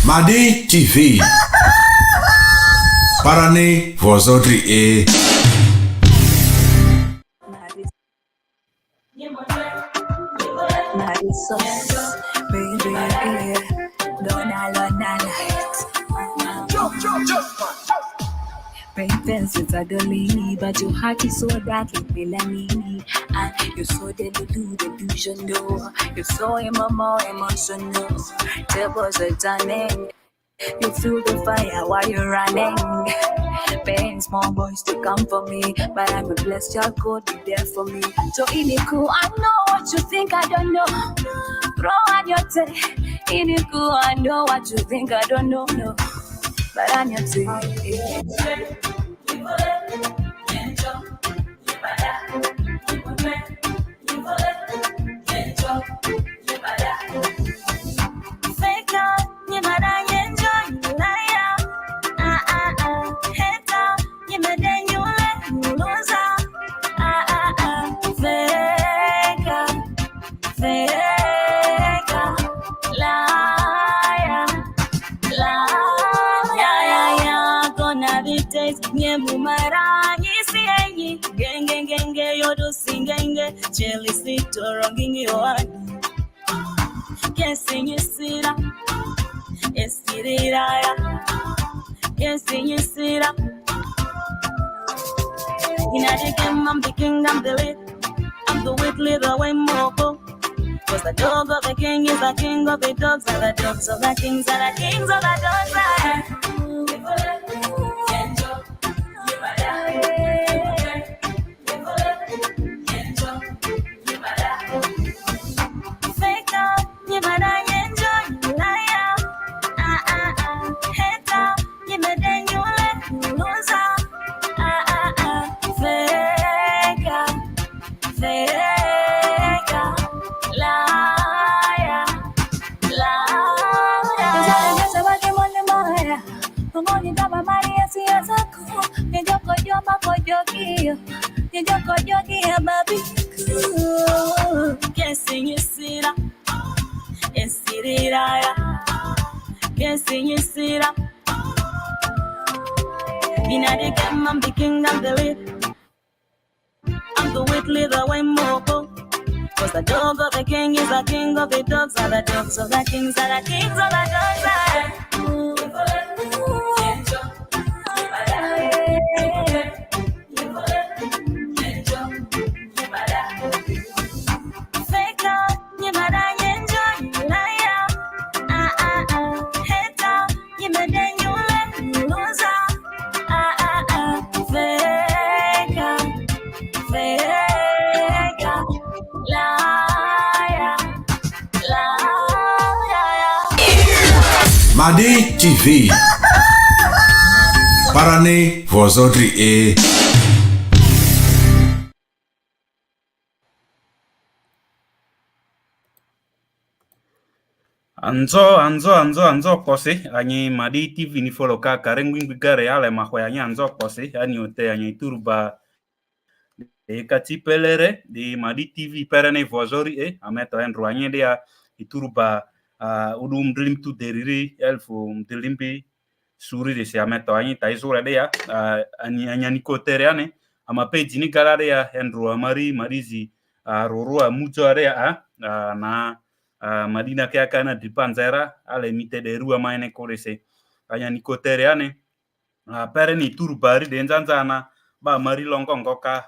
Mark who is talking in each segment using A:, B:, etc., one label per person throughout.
A: Madi TV. Parane vozotri e.
B: Baby, Lonnah Lite. Paintings with a dolly, but your heart is so dark like Melanie. And you're so delusional. You're so emotional. There was a turning. You feel the fire while you're running. Paying small boys to come for me, but I'm a blessed child, God be there for me. So in it cool, I know what you think I don't know. Throw on your tail. In it cool, I know what you think I don't know. No. But on your tail. Genge yodo singenge cheli sito rongingi oani kensinyi sira estirira kensinyi sira ina the game I'm the king I'm the lead I'm the wicked the way moko cause the dog of the king is the king of the dogs and the dogs of the kings and the kings of the dogs I'm the king, I'm the lead. I'm the wicked, the way moko. Cause the dog of the king is the king of the dogs, and the dogs of the kings are the kings of the dogs.
A: Madi TV. Parane vozotri e.
C: Anzo kosi ani Madi TV ni follow ka karengwing bigare ale mahwe ani anzo kosi ani ote ani turba e kati pelere di Madi TV perane vozori e ameto en roanye dia iturba udum dream tu deriri elfu mdilimbi suri de se ameto ani taizura dia ani ani kotereane ama page ni galare ya Henry Marizi rorua mujo area na Madina ke kana dipanzera ale mite de rua maine korese anya nikotereane pereni turbari de nzanzana ba mari longo ngoka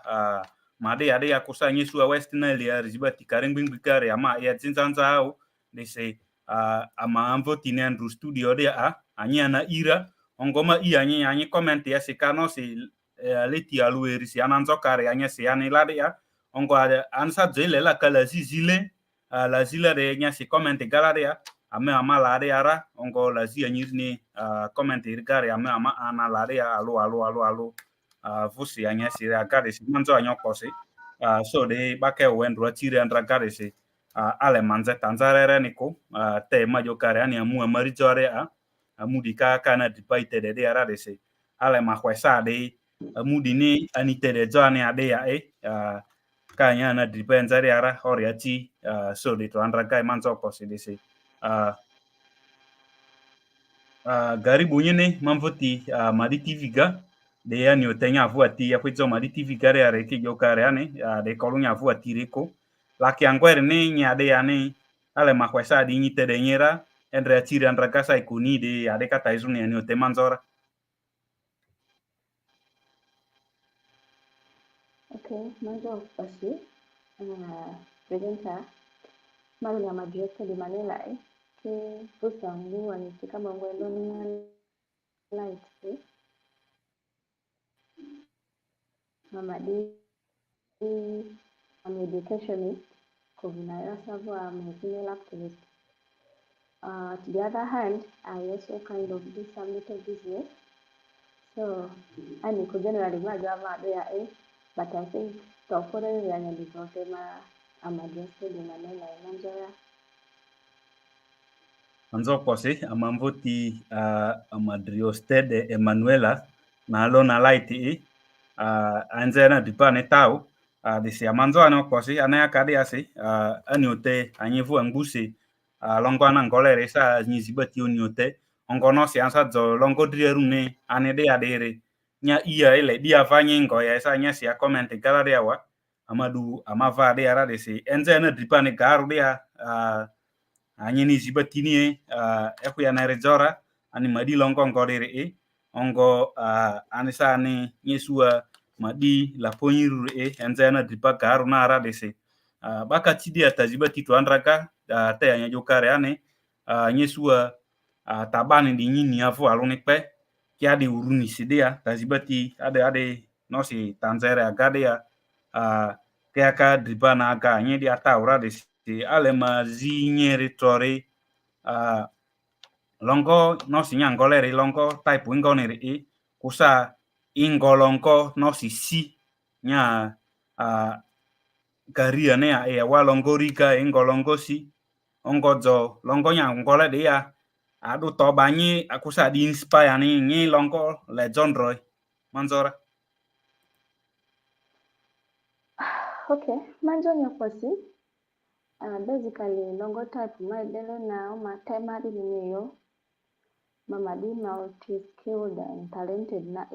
C: made ade yakusanyi suwa western ya rizibati karengbing bikare ama ya zinzanzao de se ama amvo tinendru studio de anya na ira ongoma anyi comment ya sikano si leti alueri si ananzo kare anya si anilade ya ongo ansa jele la kala zile la zila de nya si comment galade ya ame ama lade ara ongo la zi anyirni comment irgare ame ama ana lade ya alo vusi anya si agare si manzo anyo kosi so de bake wendro tire andra gare si ale manze tanzarere niko te majo kare ani amu amari jore amudika kana dipaite de ara de se ale mahwesa de amudini anite de jone ade ya kanya na dipenzari ara oriati so de to andra gai manzo kosi de se Garibu nyine mamvoti Madi TV ga de ya ni otenya avuati ya kwezo Madi TV gare ya reke yo kare ane de kolunya avuati reko la ki angwere ne nya de ane ale makwesa di nyite de nyera endre atiri andra kasa ikuni de ade kata izuni ni otemanzora.
D: Okay, mwanzo basi presenter malu ya majiweke di Manila ke busa nguwa ni kama ngwe Lonnah Lite mama di am educationist kovina savoir am female activist. To the other hand, I also kind of do some little business. So I could generally major there, but I think the foreign and the I'm addressed in Manila, Nigeria.
C: Anzo kwase amamvoti Madriostede Emanuela na Lonnah Lite anzena dipane tau disi amanzo ano kwase anaya kade ase aniote anyevu anguse longo ana ngolere sa nyizibati oniote ongono si ansa dzo longo drierune anede adere nya iya ele dia vanye ngo ya sa nya si a comment galare awa amadu amava de ara disi enzena dipane garu dia anyini zibatini eku ya narejora ani madi longo ngorere ongo anisa ani nyesua madi la ponyiru enzena dipa garu na ara dese baka tidi atazibati to andraka te anya jokare ane nyesua tabani di nyini afu aluni pe kia di uruni sidea tazibati ade nosi tanzere agade ya keaka driba na aga nye di ata ura dese ale mazi nyere tore longo no si nyangoleri longo type wingoneri kusa ingolongo no si nya garia ne ya wa longo rika ingolongo si ongozo longo nya ngole de ya adu to banyi akusa di inspire ni longo le jondroy manzora.
D: Okay, manjo nyokosi. Basically, longo type my delo now, my time I didn't know. Mama di multi-skilled and talented na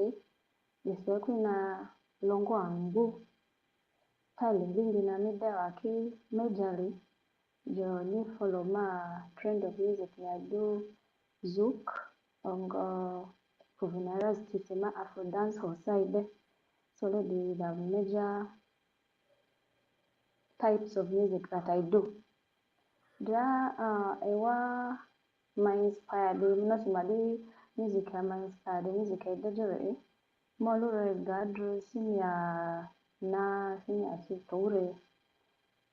D: Niswekwe na longo angu. Tali vingi na mida waki majorly. Jo ni follow ma trend of music ya do zouk. Ongo kuvinara stisema Afro dance or side. So the major types of music that I do. Ewa my inspired not madi music my inspired music edejere molure gadro simia na simia chitore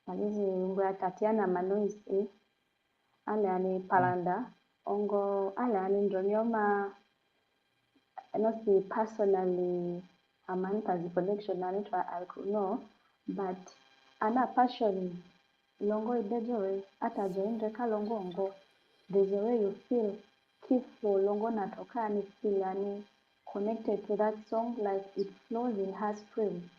D: alizi ngwa Tatiana Manois ale ani palanda ongo ale ani ndronioma not personally amanta the connection and I could know but ana passion longo idejore ata joindre ka longo ongo there's a way you feel kifo longo natoka ni feel yani connected to that song like it flows in her stream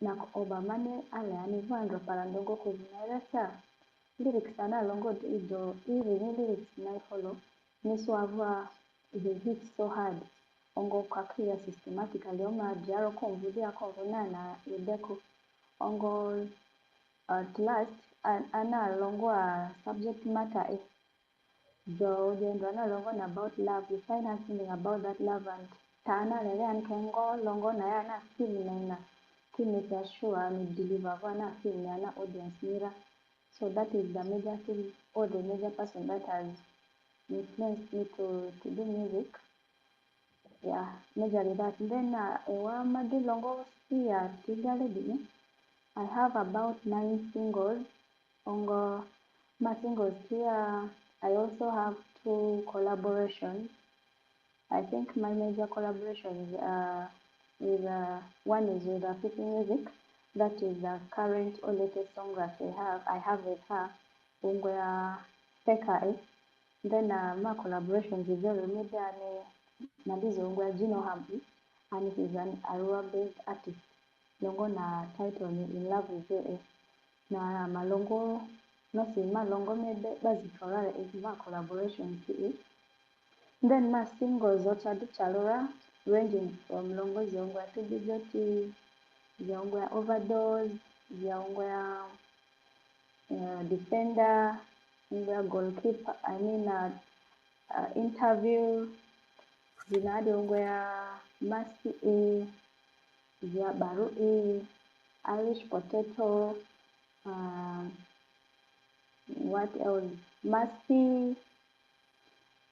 D: na obamane ale yani vandro parandongo kuzinaresa lyrics ana longo ijo even lyrics na follow niso ava the hit so hard ongo kwa clear systematically oma jaro konvudia konvona na ideko ongo at last ana longo a subject matter though then ana longo about love you find out something about that love and tana lele an kengo longo na yana film na make sure ni deliver na film na audience mira so that is the major thing or the major person that has influenced me to do music. Yeah, majorly that. Then madi longo pia tigale dini. I have about 9 singles. Ongo my singles here. I also have 2 collaborations. I think my major collaborations with one is with African Music. That is the current or latest song that I have with her. Ongo Peka. Then my collaborations with very media Nadizo Ongo Gino Hambi, and he's an Arua-based artist. Longo na title ni In Love With You na malongo no si malongo mebe bazi torale is ma collaboration ki Then ma singles zote chalora ranging from longo ziongwa tubi zoti ziongwa overdose ziongwa defender ziongwa goalkeeper interview zinadiongwa masti zia baru Irish potato what else masti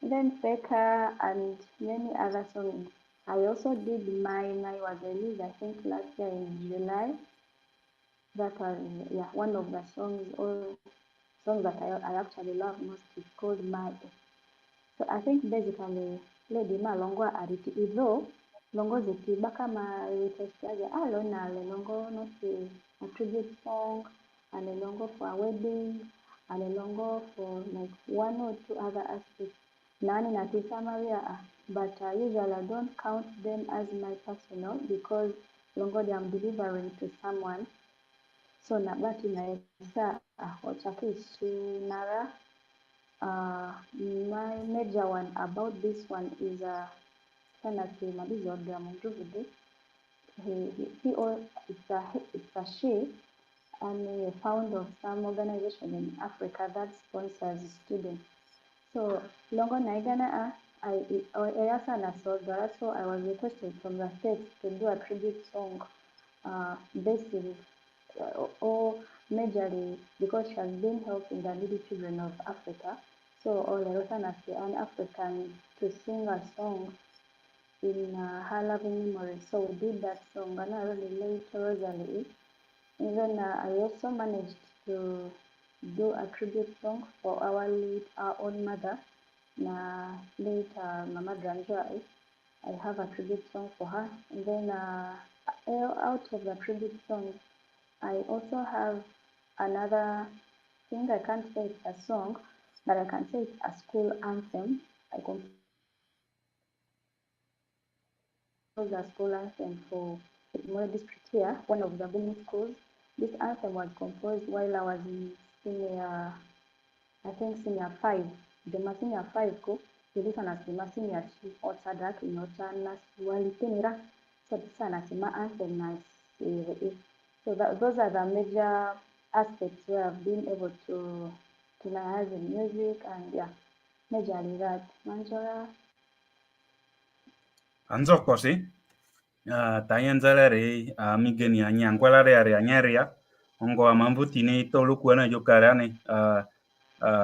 D: then Faker and many other songs. I also did mine. I was released, I think, last year in July. That was one of the songs that I actually love most. It's called Mad. So I think basically Lady Malongo ariti though Longo ziti baka ma retestaja Lonnah le Longo not a tribute song and a Longo for a wedding and a Longo for like one or two other aspects. Nani na Maria, but usually I don't count them as my personal because Longo I'm delivering to someone. So nabati na isa wachaki nara. My major one about this one is it's a she and a founder of some organization in Africa that sponsors students. So longo naigana I so I was requested from the States to do a tribute song basically or majorly because she has been helping the needy children of Africa. So all an African to sing a song in her loving memory. So we did that song and I really late Rosalie. Even I also managed to do a tribute song for our own mother, late Mama Dranjai. I have a tribute song for her. And then out of the tribute song, I also have another thing. I can't say it's a song, but I can say it's a school anthem. I composed a school anthem for my district here, one of the booming schools. This anthem was composed while I was in senior 5. The senior 5 ko ilika nasema senior 2 otadak inotana walipenira so this anasema anthem na so those are the major aspects where I've been able to learn in music and majorly that Manjora
C: Anzo kosi tayanzalere migeni anyangwalare are anyaria ongo amambutini tolu kuana jokarane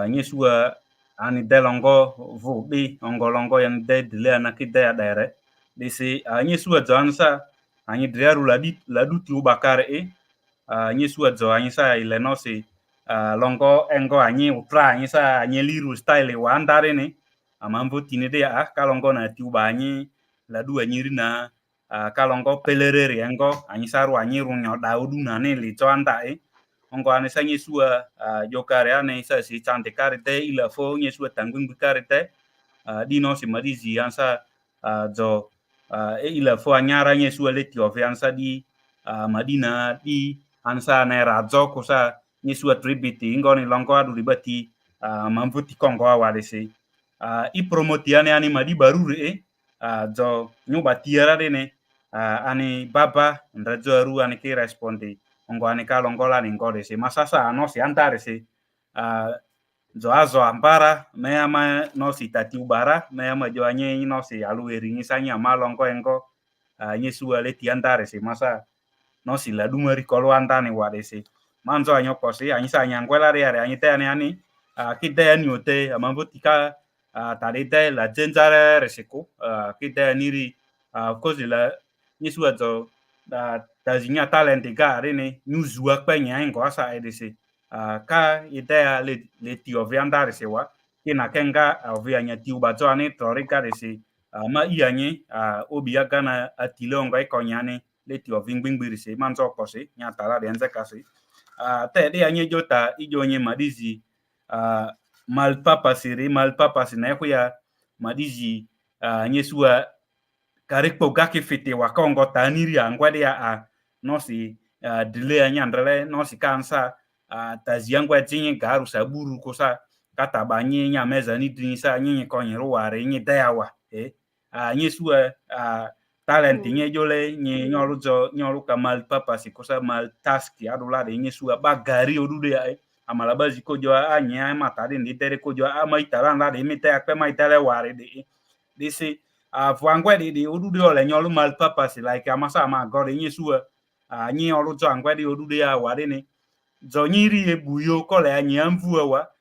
C: nyesua ani delongo vubi ongo longo yan de dile anakide adere disi nyesua zansa ani driaru laduti ubakare nyesua zo anyisa ilenosi longo engo anyi utra anyisa anyeliru style wandare ni amambutini de kalongo na tiuba anyi ladu anyiri na kalongo pelerere engo anyisaru anyiru nyoda na ne lito anda ongo anisa nyesua jokare ane isa si chante karite ila fo nyesua tangung karite dino si marizi ansa zo ila fo anyara nyesua leti of ansa di madina di ansa ne razo kosa nyesua tribiti ingo ni longo adu ribati mamvuti kongo awadese I promotiane ani madi barure zo nyuba tiara dene ani baba ndajoru ani ki responde ongo ani kalongola ni ngode se masasa no si antare se zo azo ambara me ama no si tati ubara me ama jo anye no si alueri ngisanya malongo engo nyesu ale ti antare se masa no si la dumari kolo antane wade se manzo anyo kosi anyisa anyangwela re are anyite ani kide ani ote amambotika tarite la jenzare resiko kide niri kozi la nyesu azo tazinya talente ga rene nyuzua kpenya ngo asa edese ka idea le ti oviandare se wa kina kenga ovianya ti ubazo ani torika dese ma ianye obi aga na atilongo ikonyane le ti ovingbingbiri se manzo kose nya tala de nze kase te de anye jota ijonye madizi malpapa na ya madizi nyesua karikpo gaki fite wakongo taniri angwade nosi dile anya ndrele nosi kansa taziangwa tinye garu saburu kosa kata ba nyi nya meza ni duni sa nyi ko nyi ruware nyi dayawa nyi suwe talent nyi jole nyi nyolu kamal papa si kosa mal task adula de nyi suwe ba gari odude ya amala bazi ko jo nyi mata de ni tere ko jo ma itala la de mi te akpe ma itale ware de se vwangwe de odude ole nyolu mal papa si like amasa ma gore nyi suwe nyi oluzo angwe de odude ya ware ni zonyiri ebuyo kole anyi amvuwa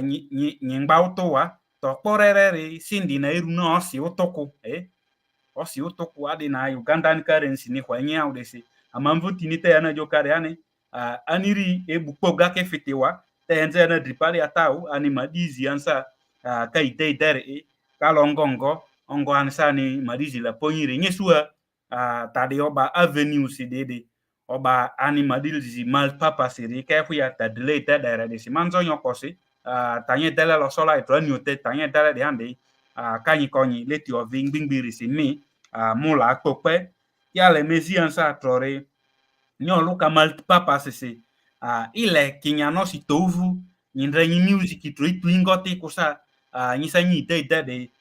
C: nyi ngba utowa to kporere sindi na eru na osi utoku osi utoku adi na Ugandan currency ni kwa nya udesi amamvu tinite yana jokare ani aniri ebukpo gake fitewa te enze na dripali atau ani madizi ansa ka ite itere kalongongo ongo ansa ni madizi la ponyire nyesua tadi oba avenue sidede oba animadizi mal papa siri ke ya tadle te dere de simanzo nyokosi tanye dele lo sola itro nyote tanye dele de ande kanyi konyi leti o vingbingbiri si mi mula akpokpe ya le mezi ansa trore nyolu ka mal papa sisi ile kinyano si tovu nyindre nyi music tro itu ingoti kusa nyisa nyi de de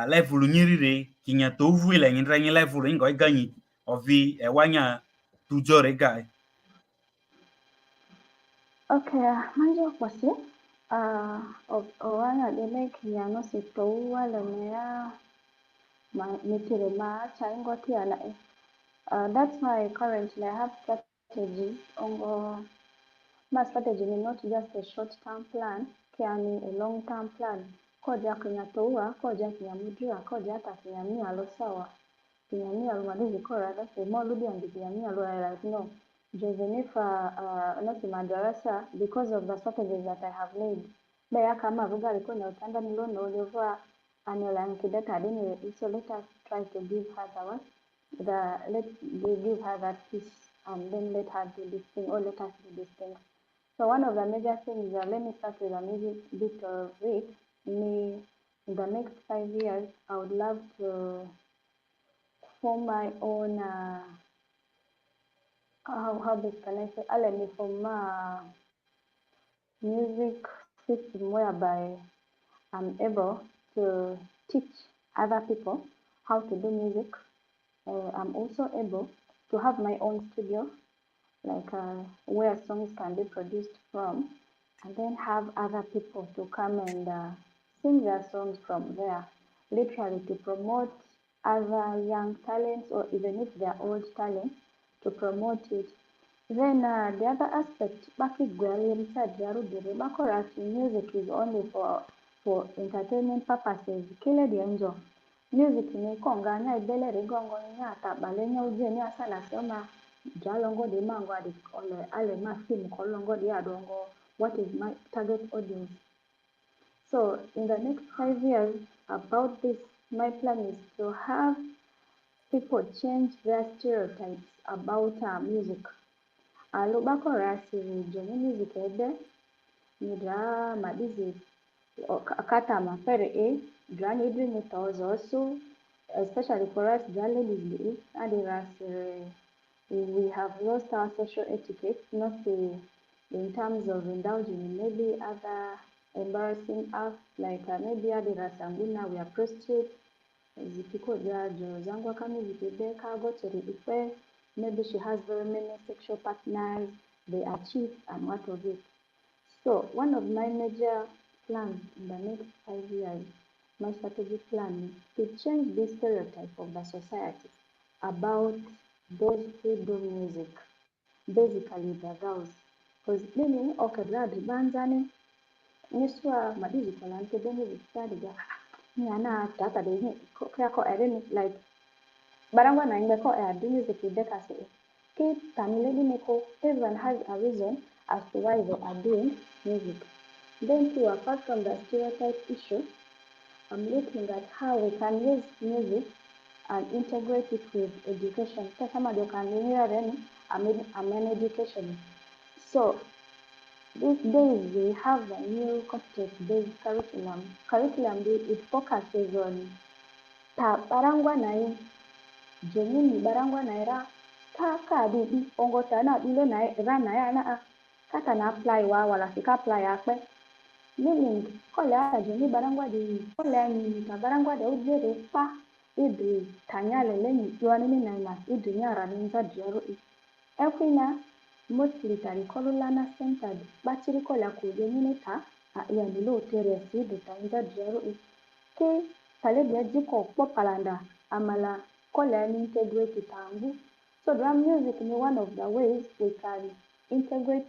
C: level nyirire kinya tovu ile nyindre nyi level ingo iganyi ovi ewanya tujore guy.
D: Okay, manje kwasi. Owana de make yano si to wala mea mitire ma chaingo tiana. That's why currently I have strategies ongo. My strategy is not just a short-term plan, kiani a long-term plan. Koja kinya towa, koja kinya mudra, koja hata kinya mia lo sawa. Kinyamia lumadizi kora that's the more ludi and kinyamia lo like no Josenifa not madarasa because of the strategies that I have made. Baya kama ruga alikuwa na utanda nilono oliova anyola nkidata adini so let us try to give her let give her that piece and then let her do this thing or let us do this thing. So one of the major things let me start with a major bit of it. Me in the next 5 years I would love to form my own how best can I say let me form music system whereby I'm able to teach other people how to do music. I'm also able to have my own studio, like where songs can be produced from, and then have other people to come and sing their songs from there, literally to promote other young talents or even if they're old talents, to promote it. Then the other aspect, music is only for entertainment purposes. Kile dienjo music ni konga nya ibele rigongo nya tabale nya uje nya sana sema jalongo de mango adi ole ale masimu kolongo di adongo. What is my target audience? So in the next 5 years about this, my plan is to have people change their stereotypes about music. Alubako rasi joni music ede nidra madizi kata mapere dra nidri nitozo also especially for us dra ladies adiras we have lost our social etiquette not in terms of indulging in maybe other embarrassing acts like maybe adiras anguna we are prostitutes zipiko jajo zangu kama zikibeka gocheri ife. Maybe she has very many sexual partners, they are cheap and what of it. So one of my major plans in the next 5 years, my strategic plan is to change this stereotype of the society about those who do music, basically the girls. Because mimi okadra banzane niswa madizi kolante beni vitadiga ni ana tata de ko ereni like Barangwa na ingeko music kasi ke Tamiledi Neko, everyone has a reason as to why they are doing music. Then too, apart from the stereotype issue, I'm looking at how we can use music and integrate it with education. Some you can learn an education. So these days we have a new competence-based curriculum. It focuses on Barangwa na Jomini barangwa naira ka di ongo tana dilo na ra na ya na kata na apply wa wala sika apply akpe meaning kole ajoni barangwa de kole ni ta barangwa de ujere pa idri tanyale lenyi yuani ni na idri nyara ni za jero ekwina mostly tari kolulana centered bachiri kola kuje minita ya nilo tere idri tanza jero ke pale dia jiko popalanda amala kole ni integrate tangu. So drum music is one of the ways we can integrate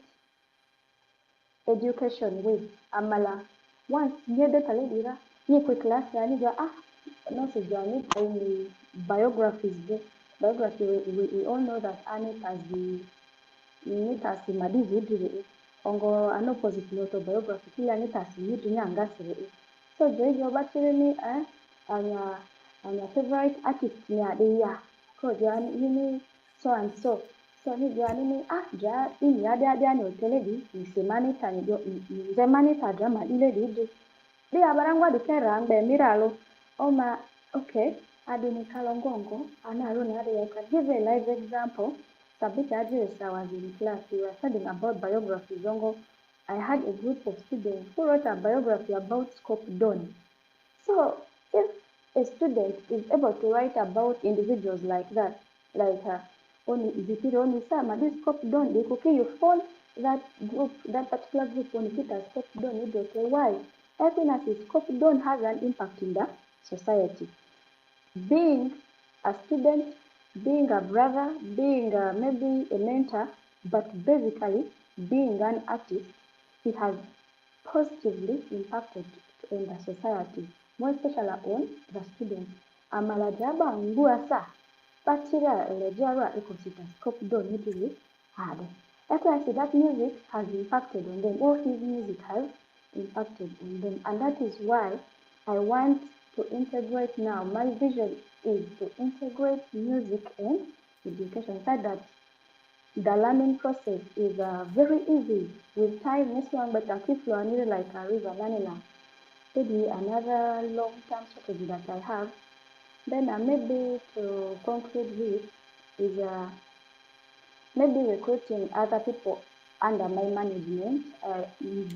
D: education with amala. Once nyede pale dira ni kwe class ya ni no se jani ni biographies de biography we all know that Anit as the madizi idire ongo an opposite ni autobiography kila Anit as yidri nyangasire so joijo bachire ni anya favorite artist ni adeya ko jani yini so and so ni jani ni ja ini ade ani otelebi ni semanita ni jo ni zemanita drama ile di abarangwa dikera ngbe miralo oma okay adini kalongongo anaro ni ade I can give a live example. Sabita address I was in class we were studying about biography zongo. I had a group of students who wrote a biography about Scope Don. So if a student is able to write about individuals like that, like only Zipiro only Sama, this Scope Don, they okay, you fall that group, that particular group only Peter Scope Don, you okay, why? Happiness is Scope Don has an impact in the society. Being a student, being a brother, being maybe a mentor, but basically being an artist, it has positively impacted in the society, more especially on the students. Amalajaba nguasa, patira lejara ecosystem scope don nitiri hade. Actually, that music has impacted on them. All his music has impacted on them, and that is why I want to integrate now. My vision is to integrate music and education, so that the learning process is very easy with time. This one, but I keep learning like a river learning. Maybe another long-term strategy that I have. Then maybe to conclude with is maybe recruiting other people under my management.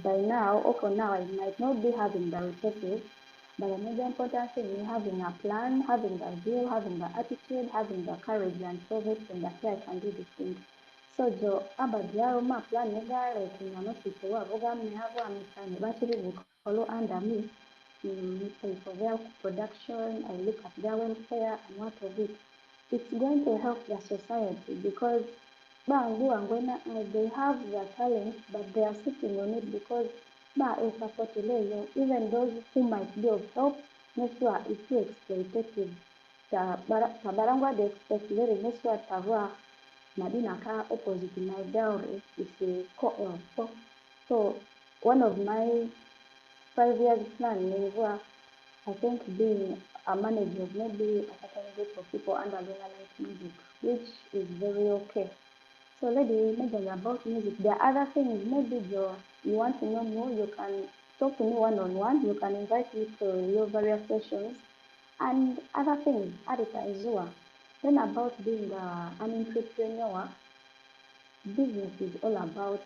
D: By now, or for now, I might not be having the resources, but the major important thing is having a plan, having the zeal, having the attitude, having the courage and service, and that's why I can do these things. So jo abadiaro ma plan nega like no people avoga me have a missile battery will follow under me. Pay for their production, I look at their welfare and what of it. It's going to help the society because they have the talent, but they are sitting on it because even those who might be of help, not sure it's too exploitative. Tabarangwa they expect very neswa tavua madina ka opposite my dowry is a so one of my 5 years plan is I think being a manager of maybe a certain group of people under Lonnah Lite music, which is very okay. So lady, maybe about music. There are other things. Maybe you want to know more, you can talk to me one-on-one. You can invite me to your various sessions and other things. Adita Izua. Then about being an entrepreneur, business is all about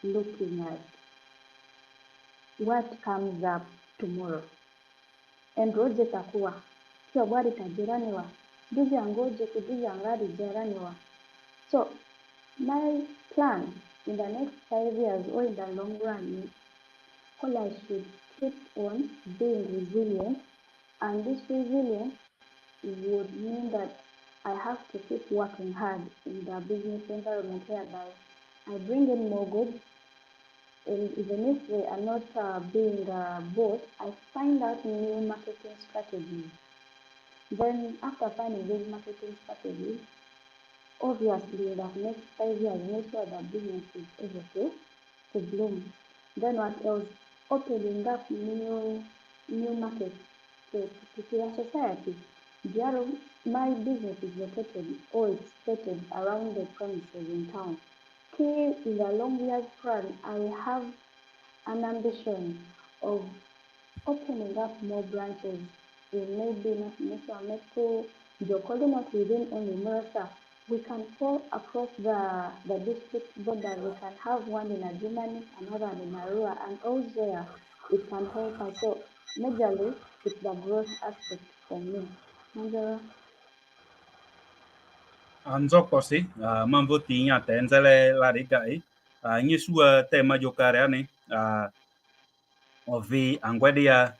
D: looking at what comes up tomorrow. And roje takuwa. Sio bwari tajiraniwa. Duzi angoje kuduzi angari jaraniwa. So my plan in the next 5 years or in the long run is all I should keep on being resilient, and this resilience would mean that I have to keep working hard in the business environment whereby I bring in more goods, and even if they are not being bought, I find out new marketing strategies. Then after finding these marketing strategies, obviously in the next 5 years, make sure that business is able to bloom. Then what else? Opening up new markets to the society. My business is located or it's located around the premises in town. Okay, in the long years plan, I have an ambition of opening up more branches in maybe not Metro, Jokoli, not within only Mercer, We can fall across the district border. We can have one in a Germany, another in Arua, and all there it can help us. So majorly it's the growth aspect for me. Major,
C: Anzoko si mamvotinha tenzele la rigai nye sua tema jokareane ovi angwedia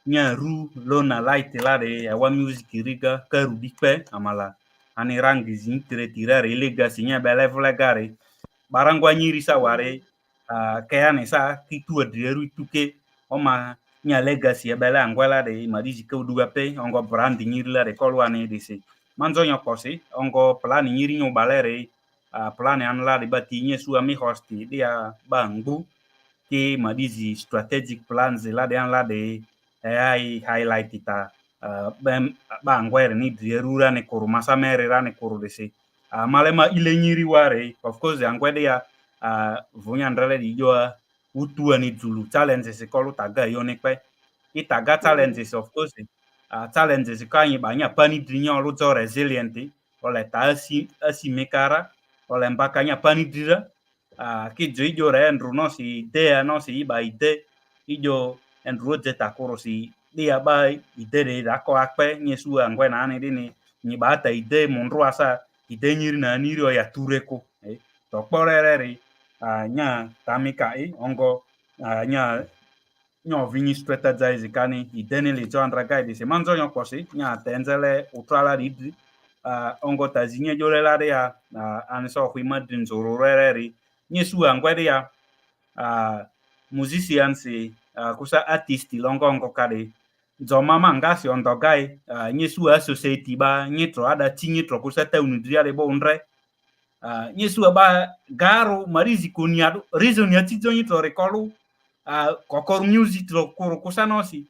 C: nya ru Lonnah Lite la de wa music riga karu dikpe amala ani rangi zin tirare legacy nya bele vlegare barangwa nyiri sa ware kayane sa kitu adieru tuke oma nya legacy bele angwela de madiji ke duga pe ongo brand nyiri la de kolwane de se manzo nyokosi ongo plan nyiri nyo balere plan an la de bati nye su ami hosti dia bangbu ke madizi strategic plans la de an la de ai highlight ita bem bangwere ni dierura ne kuru masamere ra ne kuru de se malema ile nyiri ware of course angwede ya vunya ndrele di joa utua ni zulu challenges kolu taga yone pe itaga challenges of course challenges ka yin banya pani drinya olu zo resilient ole ta asi mekara ole mbakanya pani dira ki jo ijo re ndru no si idea no si iba ide ijo ndru jeta kuru si dia ba ide de da ko akpe nyesu angwe na ani dini ni bata ide munru asa ide nyiri na niri o ya tureko to kporere nya tamika ongo nya nyo vini strategize kani ideni le jo andra guide se manzo nyo kosi nya tenzele utrala di ongo tazinye jole la ya an so hu madin zoro rere nyesu angwede ya musicians kusa artist longo ongo kade zo mama ngasi ondogai nyesu associate ba nyitro ada tinyitro kusa ta unudria le bo ndre nyesu ba garo marizi koniado reason ya tizo nyitro rekolu kokor music tro koro kusanosi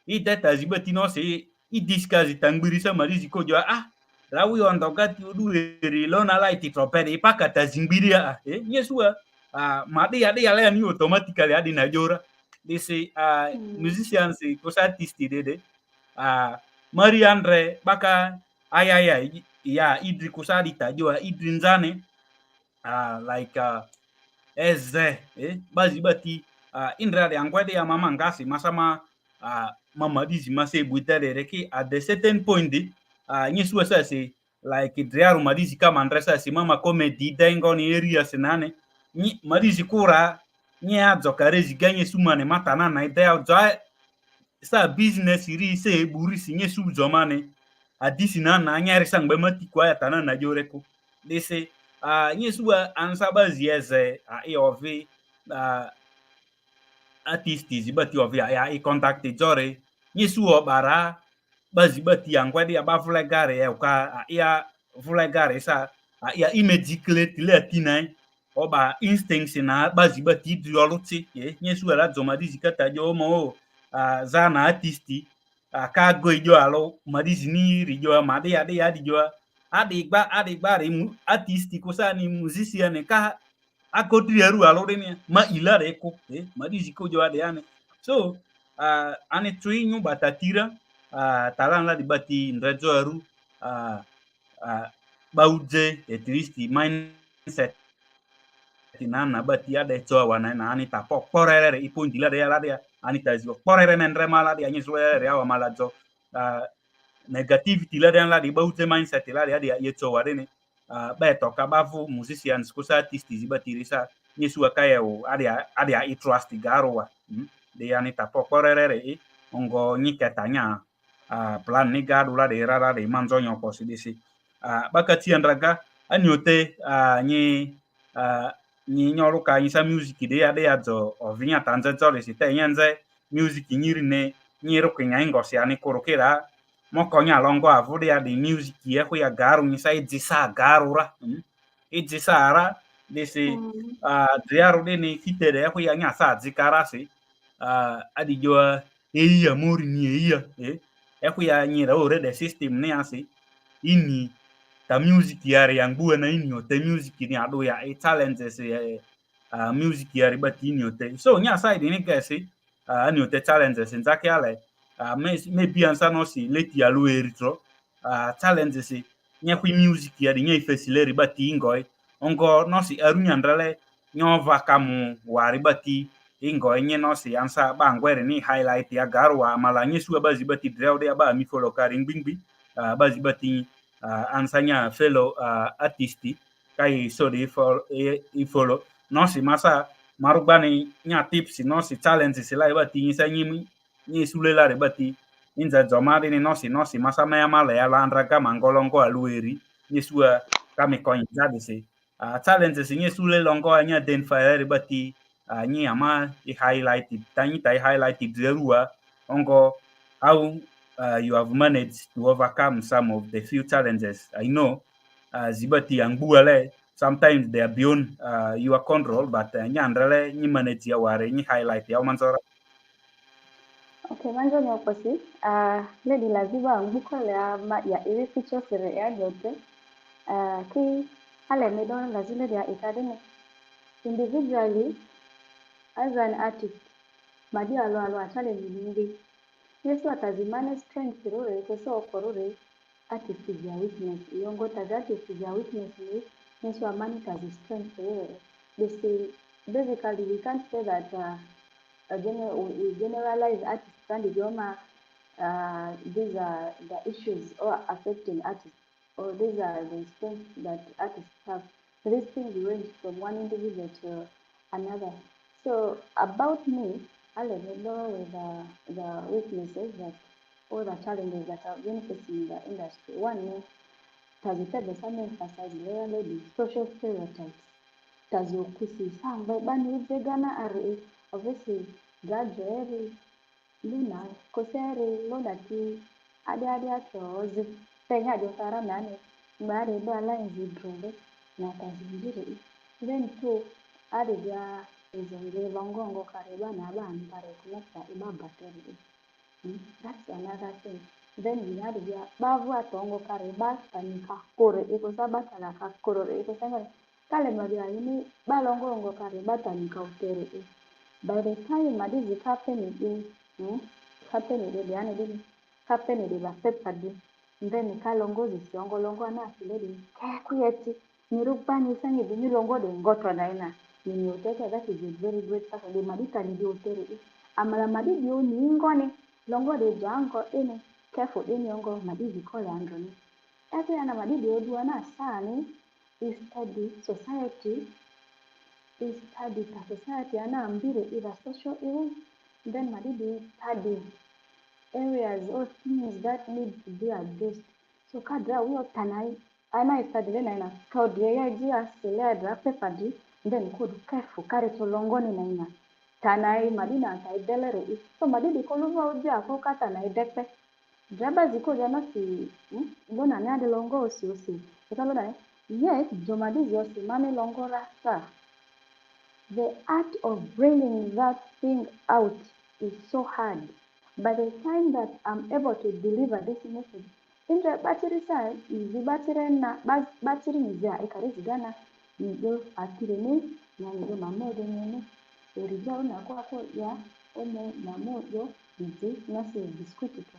C: i data zibati no se i discuss tangbirisa marizi ko jo rawi ondogati udure Lonnah Lite tro pede ipakata zimbiria nyesu made ya de ya le ni automatically adi na jora they say musicians kusa artist de Mari Andre baka ayaya ya idri kusa ditajua idri nzane like eze bazi bati indra de angwede ya mama ngasi masama mama dizi mase buitele reki at the certain point nyesu sa se like driaru madizi kama andresa si mama comedy dengo ni area senane ni madizi kura ni adzo karezi ganye sumane matana na idea dzo sa business iri se buri si nyesu zomane adisi na na anyari sa ngbe matikwa ya tana na joreko dese nyesu ansa bazieze iovi artistes bati ovi ya I contact jore nyesu obara bazi bati angwadi ya ba vlegare ya ka ya vlegare sa ya imedicle tile tinai oba instincts na bazi bati dioluti nyesu ala zomadi zikata jo mo zana artisti ka go ijo alo madizi ni rijo made ya de ya dijo adigba re artisti ko sa ni musician ka akotri eru alo de ni ma ilare ko madizi ko jo ade ane so ane tui nyu batatira talan la dibati ndrejo eru bauze at least mindset tinana bati ade cho wana na ani tapo porere ipundi la de la de ani tazio porere nendre mala de anyi zoere awa mala jo negativity la de la de bauze mindset la de ye cho wadene beto kabavu musicians kusa artists bati risa nyesu akaya o ade I trust garowa de ani tapo porere ongo nyiketanya plan ni gadu la de rara de manzo nyo posidisi bakati andraga anyote ni nyoro ka isa music de ya zo ovinya tanze zole si te nyenze music nyiri ne nyiro kwinya ngosi ani korokera moko nya longo avude ya de music ye ko ya garu ni sa idisa garura idisa ara de se driaru de ni fitere ko ya nya sa zikara se adijo eya mori ni eya ko ya nyira ore de system ne ase ini ta music yare yang buwa na ini ote music ni ado ya talent se music yare bati ini ote so nya side ni kesi ani ote talent se nzake ale maybe ansa no si leti alu eritro talent se nyekwi music ya di nye ifesileri bati ingoi ongo nosi arunyandrale nyova kamu wari bati ingoi nye nosi ansa ba ngwere ni highlight ya garwa mala nye suwa bazi bati drewde ba mi follow kari ngbingbi bazi bati ansanya fellow artisti kai so de follow nosi masa marubani nya tips nosi talent sila bati nyi sanyi nyi sulela re bati inza zomari ni nosi masa maya mala ya landra kama ngolongo alueri nyesua kami koin zadisi talent si nyesule longo anya den fire bati nyi ama I highlighted tani tai highlighted zerua ongo how you have managed to overcome some of the few challenges I know zibati angbuale sometimes they are beyond your control but nyandrale nyi manage ya ware nyi highlight ya manzora.
D: Okay, mwanzo ni oposi. Lady lazima nguko ya iri feature sere ya jote. Ki ale medon lazima dia ikadene. Individually, as an artist, madi alo challenge nyingi. Yesu atazimane strength rore keso okorore artist ya weakness. Yongo tazi artist ya weakness ni Yesu amani tazi strength rore. Basically, we can't say that we generalize artists and these are the issues or affecting artists, or these are the strengths that artists have. These things range from one individual to another. So about me, I'll let you know with the weaknesses that or the challenges that I've been facing in the industry. One, tazitaja sana emphasize lady social stereotypes. Tazokusi sangwe bani ujegana are obviously gradually Luna kosere Lonnah ti ade atrozi penya jotara nane mbare do alliance drove na tazindire then too ade ja ezonge longongo kareba na ban pare kunata iba bateri. That's another thing. Then we had ya bavu atongo kareba tanika kore eko sabata la kakoro eko sanga kale maria ini balongongo kareba tanika utere. By the time madizi kapeni kapeni de la pepadi then kalongozi siongolongo na filedi kuyeti nirupani sangi de nilongo de ngoto naina ni uteke that is a very great person de madika ni utere amala madidi o ni ngoni longo de jango ene careful ene ongo madidi kola androni every ana madidi odua na sani is study society is study ka society ana ambire either social ills then madidi study areas or things that need to be addressed. So kadra uyo tanai ana study then ina kaudre ya jia selea pepadi then could careful kare tolongoni na ina tanai madina antaidelere so madidi koluva uja ko kata na idepe draba ziko jana si lona ne ade longo osi lona yet jomadizi osi mane longo rasta. The art of bringing that thing out is so hard. By the time that I'm able to deliver this message, intra battery sa izi battery na battery nizia ikarizi gana nizo atirene na nizo mamodo nene orijao na kwa ya ome mamodo nizi nasi discutito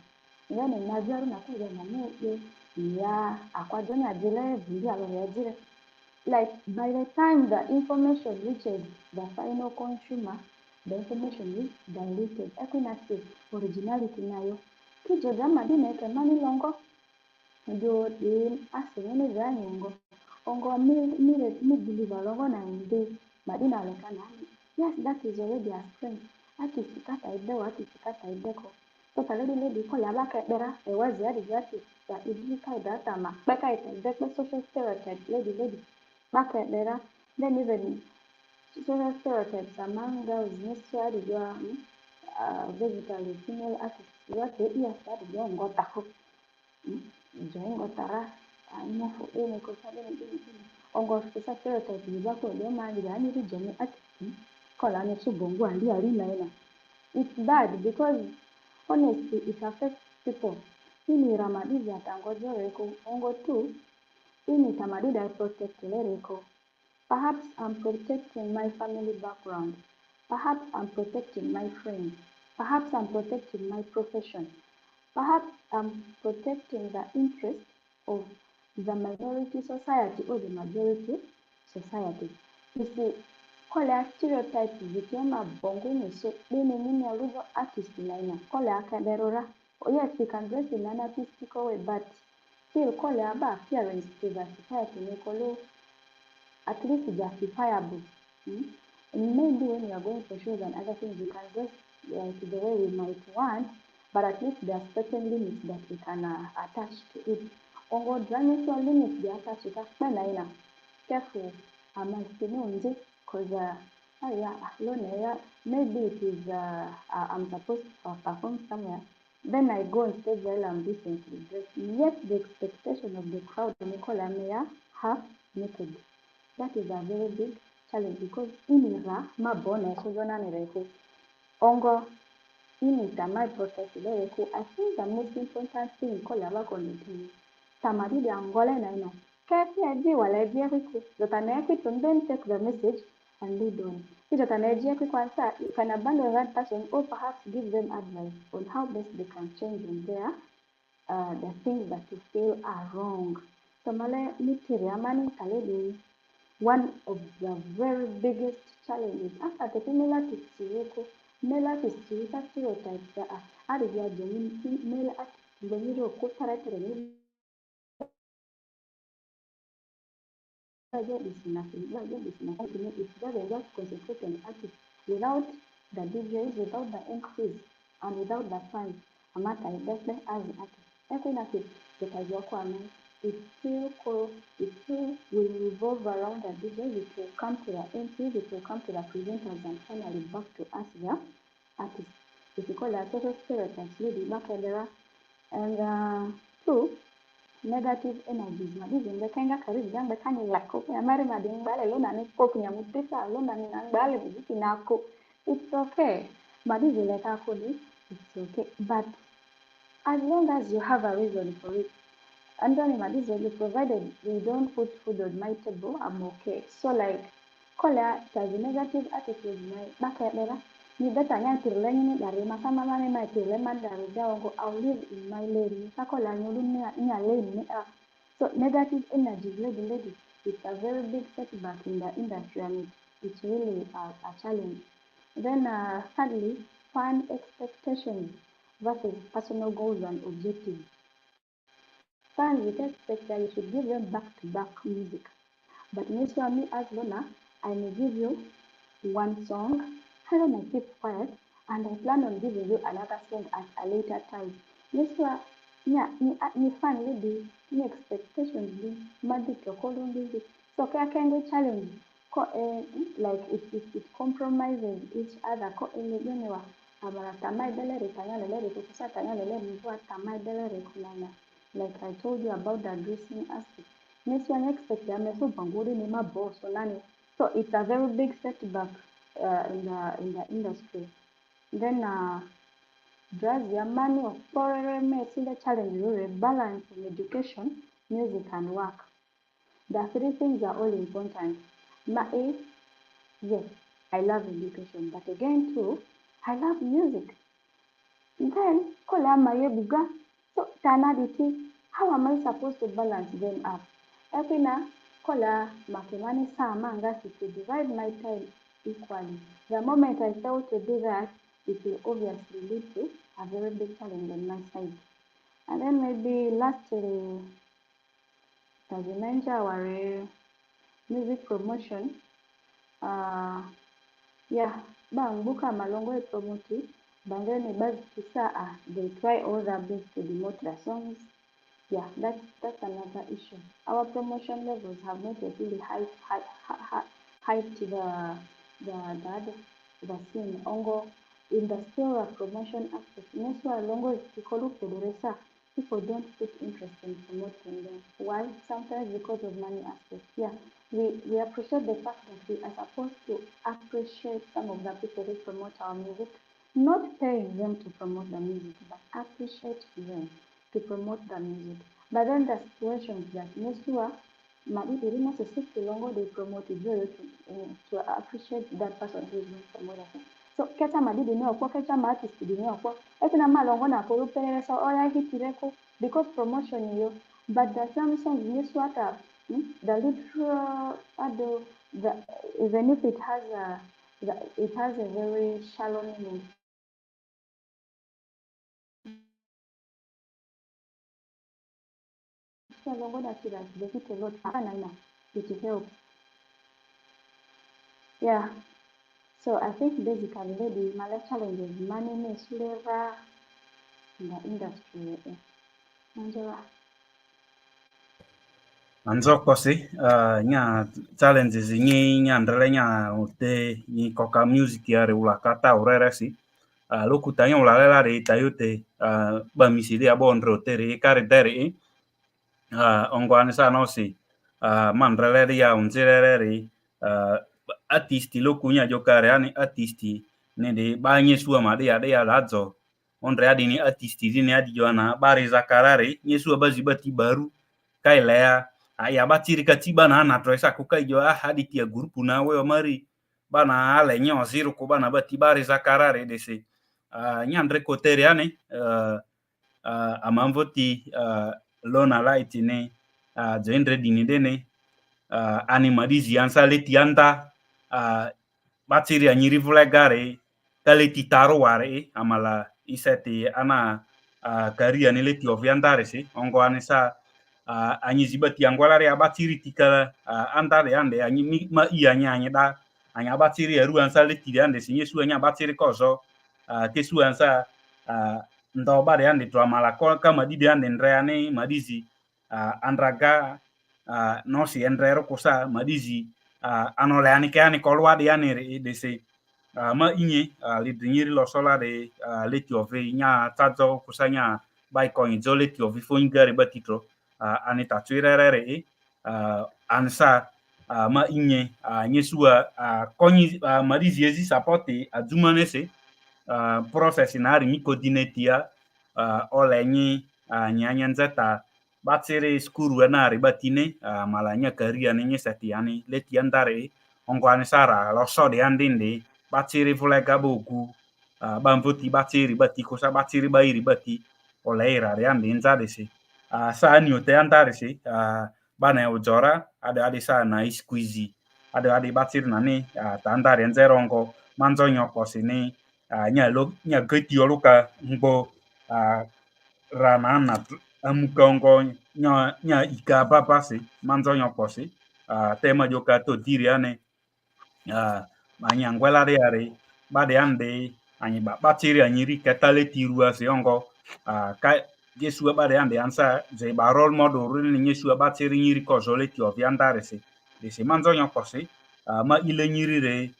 D: ngane najaru na kwa ya mamodo ya akwadoni ajile vindi alo ya jire. Like by the time the information reaches the final consumer, the information is diluted. Equinasi originality nayo. Kijo jama dine ke mani longo. Jo di asene zani ongo. Ongo mi deliver longo na inde. Madina lekana. Yes, that is already a strength. Ati sikata ideko, ati sikata ideko. So lady ko yaba ke bera e wazi adi jati ya idika idata ma. Beka ita ideko social stereotype lady. Back at there, then even social stereotypes among girls necessarily you are basically female artists. What they hear started young got a hook. Join got a ras. I know for any concerning on got social stereotypes. You got to your mind. I need to join artist. Call an issue bongo and the arena. It's bad because honestly it affects people. Ini ramadizi atangojo reko ongo tu. Ini tamadidi I protect lereko. Perhaps I'm protecting my family background. Perhaps I'm protecting my friends. Perhaps I'm protecting my profession. Perhaps I'm protecting the interest of the minority society or the majority society. You see, kole stereotype zikiona bongo nyeso dini nini aluzo artist naina kole akaderora. Oh yes, we can dress in an artistical way, but still kole aba appearance to the society nekolo at least justifiable. And maybe when you are going for shows and other things, you can dress like the way we might want, but at least there are certain limits that we can attach to it. Ongo drani so limits they attach to that. Careful, I must know because yeah, maybe it is I'm supposed to perform somewhere. Then I go on stage while I'm decently dressed. Yet the expectation of the crowd when you call me half naked. That is a very big challenge because inira mabona sojona nirefu. Ongo inita my process ilereku. I think the most important thing call aba konitini. Tamari de angole na ina. Kafi aji wala aji akiku. Zotana yakitu and then take the message and lead on. Zotana aji akiku answer. You can abandon that person or perhaps give them advice on how best they can change in there the things that you feel are wrong. So male mitiri amani kaledi one of the very biggest challenges. After the male artist male artist stereotypes are the genuine male artist when you go to budget is nothing. Budget is nothing. It doesn't just concentrate on artists. Without the DJs, without the MCs, and without the fans, Amata is best as an artist. Every artist that has your requirement, it still will revolve around the DJs, it will come to the MCs, it will come to the presenters, and finally back to us, the artists. If you call that social stereotypes, really, back there. And two, negative energies madizinga kenga karibu jambe kani lako ya mari mading bale lona ni pop nya mutisa lona ni nang muziki nako it's okay madizi leta kodi it's okay but as long as you have a reason for it and then madizi provided we don't put food on my table I'm okay so like kola it has a negative attitude my bakebera ni beta nya tirlenyi ni dari makama mane ma tirleman dari jawango I'll live in my lane kakola nyulu nya lane ni so negative energy lady it's a very big setback in the industry and it's really a challenge then thirdly fan expectations versus personal goals and objectives fans we expect that you should give them back-to-back music but me as Lonnah I may give you one song, and then I keep quiet, and I plan on giving you another song at a later time. Yes, yeah, ni fan lady, ni expectations be, madi tokolo busy. So I can go challenge, like it compromises each other. Ko elegenewa, amara tamai bele rekanya lele kukusa tanya lele mvua tamai bele rekulana. Like I told you about the dressing aspect. Next one expect ya meso banguri ni maboss nani. So it's a very big setback in the industry. Then drugs ya money of foreign the challenge really balance in education, music and work. The three things are all important. Yes, I love education, but again too, I love music. Then kola mayebuga. So tanaditi, how am I supposed to balance them up? Epina kola makemani sama ngasi to divide my time equally. The moment I fail to do that, it will obviously lead to a very big challenge on my side. And then maybe lastly, as you mentioned, our music promotion. Yeah, bang buka malongo e promoti, bangene buzz kisa they try all their best to demote the songs. Yeah, that's another issue. Our promotion levels have not yet really hyped the scene. Ongo in the still promotion aspect. Neswa longo ikolu keduresa. People don't put interest in promoting them. Why? Sometimes because of money aspect. Yeah, we appreciate the fact that we are supposed to appreciate some of the people who promote our music, not paying them to promote the music, but appreciate them to promote the music. But then the situations that Nesua Madidi really necessity longer they promote it to appreciate that person who is going to promote it. So keta madidi ne okwo keta ma artist di ne okwo ekina malongo na ko rupere so oya hitireko because promotion yo But there are some songs in this water, the literal, even if it has a very shallow meaning. So I'm gonna feel like they hit a lot. It helps. Yeah. So I think basically maybe my challenges money is flavor in the industry. Angela.
C: Anzo kosi nya challenges ni nya ndele nya ute ni koka music ya re ula kata urere si lokuta nya ula lela re tayote ba misili ya bondro tere kare dere ongwane sa no si mandrele ya unzere re artisti lokunya jokare ani artisti ne de ba nye suwa ma de ya lazo ondre adi ni artisti ni adi joana bari zakarare nye suwa bazi bati baru kai lea ya batiri katiba na na troisa kuka ijo hadi tia grupu na we mari bana ale nyo ziru ko bana bati bari zakarare dese nyandre kotere ane amamvoti Lonnah Lite ne joindre dini dene animadizi ansa leti anta batiri anyiri vlegare kaleti taro ware amala iseti ana karia ne leti oviantare si ongo anisa anyi zibati angwalare abatiri tika andare ande anyi ma iya anya da anya abatiri eru ansa leti ande si yesu anya abatiri kozo kesu ansa ndo bare ande to amala ko kama didi ande ndreane madizi andraga no si endrero kosa madizi anole ani ke ani kolwa de ani re de se ma inye le dinyiri lo sola de leti ove nya tazo kusanya bai ko inzo leti ove fo ingare batitro ani tatuirere ansa ma inye nyesua konyi madizi ezi sapote adumanese process na ari miko dinetia olenyi nyanya nzeta batsiri skuru na ari batine malanya karia nenye setiani leti andare ongwani sara lo so de andinde batsiri fulega bogu bamvoti batsiri bati kosa batsiri bairi bati oleira re andi nzade se sa ni ote andare se bana ojora ade sa na squeezy ade batsiri na ni tandare nzerongo manzo nyoko sini nya geti oluka ngbo rana na amukongo nya ika papa si manzo nyoko si tema joka to diriane manyangwela de are bade ande anyi batiri anyiri ketale tiru ase ongo ka yesu bade ande ansa ze ba role model rin yesu batiri nyiri ko zole ti oviandare se de se manzo nyoko si ma ile nyiri re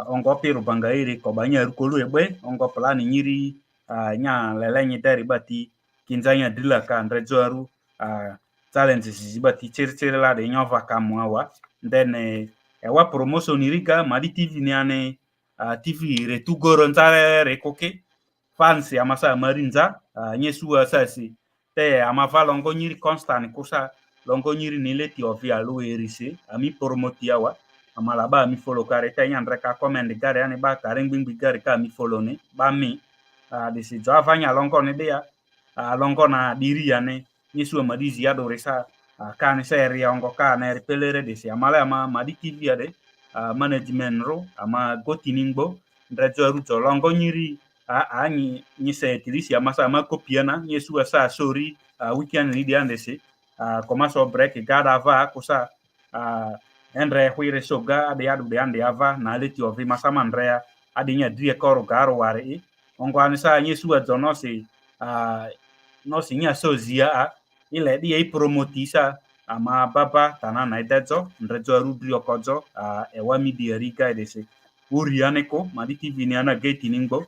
C: ongo piru bangairi ko banya rukolu egbe ongo plani nyiri nya lelenyi dari bati kinzanya dila ka ndrezo aru challenges zibati chirchiri la de nyova kamwa then ewa promotion irika madi tv ni ane tv retugoro ntare rekoke fans amasa marinza nyesu asasi te amava longo nyiri constant kusa longo nyiri nileti ofi alu erise ami promote awa amala ba mi follow kare te nyandre ka comment gare ane ba kare ngbingbi gare ka mi follow ni ba mi disi jo avanya longo ne dia longo na diri yane nyesu madizi ya doresa kan seri ongo kan eri pelere disi amala ama madi tv ade management ro ama gotiningbo ndrejo rujo longo nyiri anyi nyise tilisi amasa ama kopiana nyesu asa sorry weekend lidi andese komaso break gada va kusa endre huire soga ade adu de ande ava na leti ovi masama andrea ade nya drie koro garo ware ongo anisa nyesu azono se no si nya sozia ile di promotisa ama baba tanana idezo ndrezo rudri okozo ewa media riga edese urianeko madi tv ni ana gate ningbo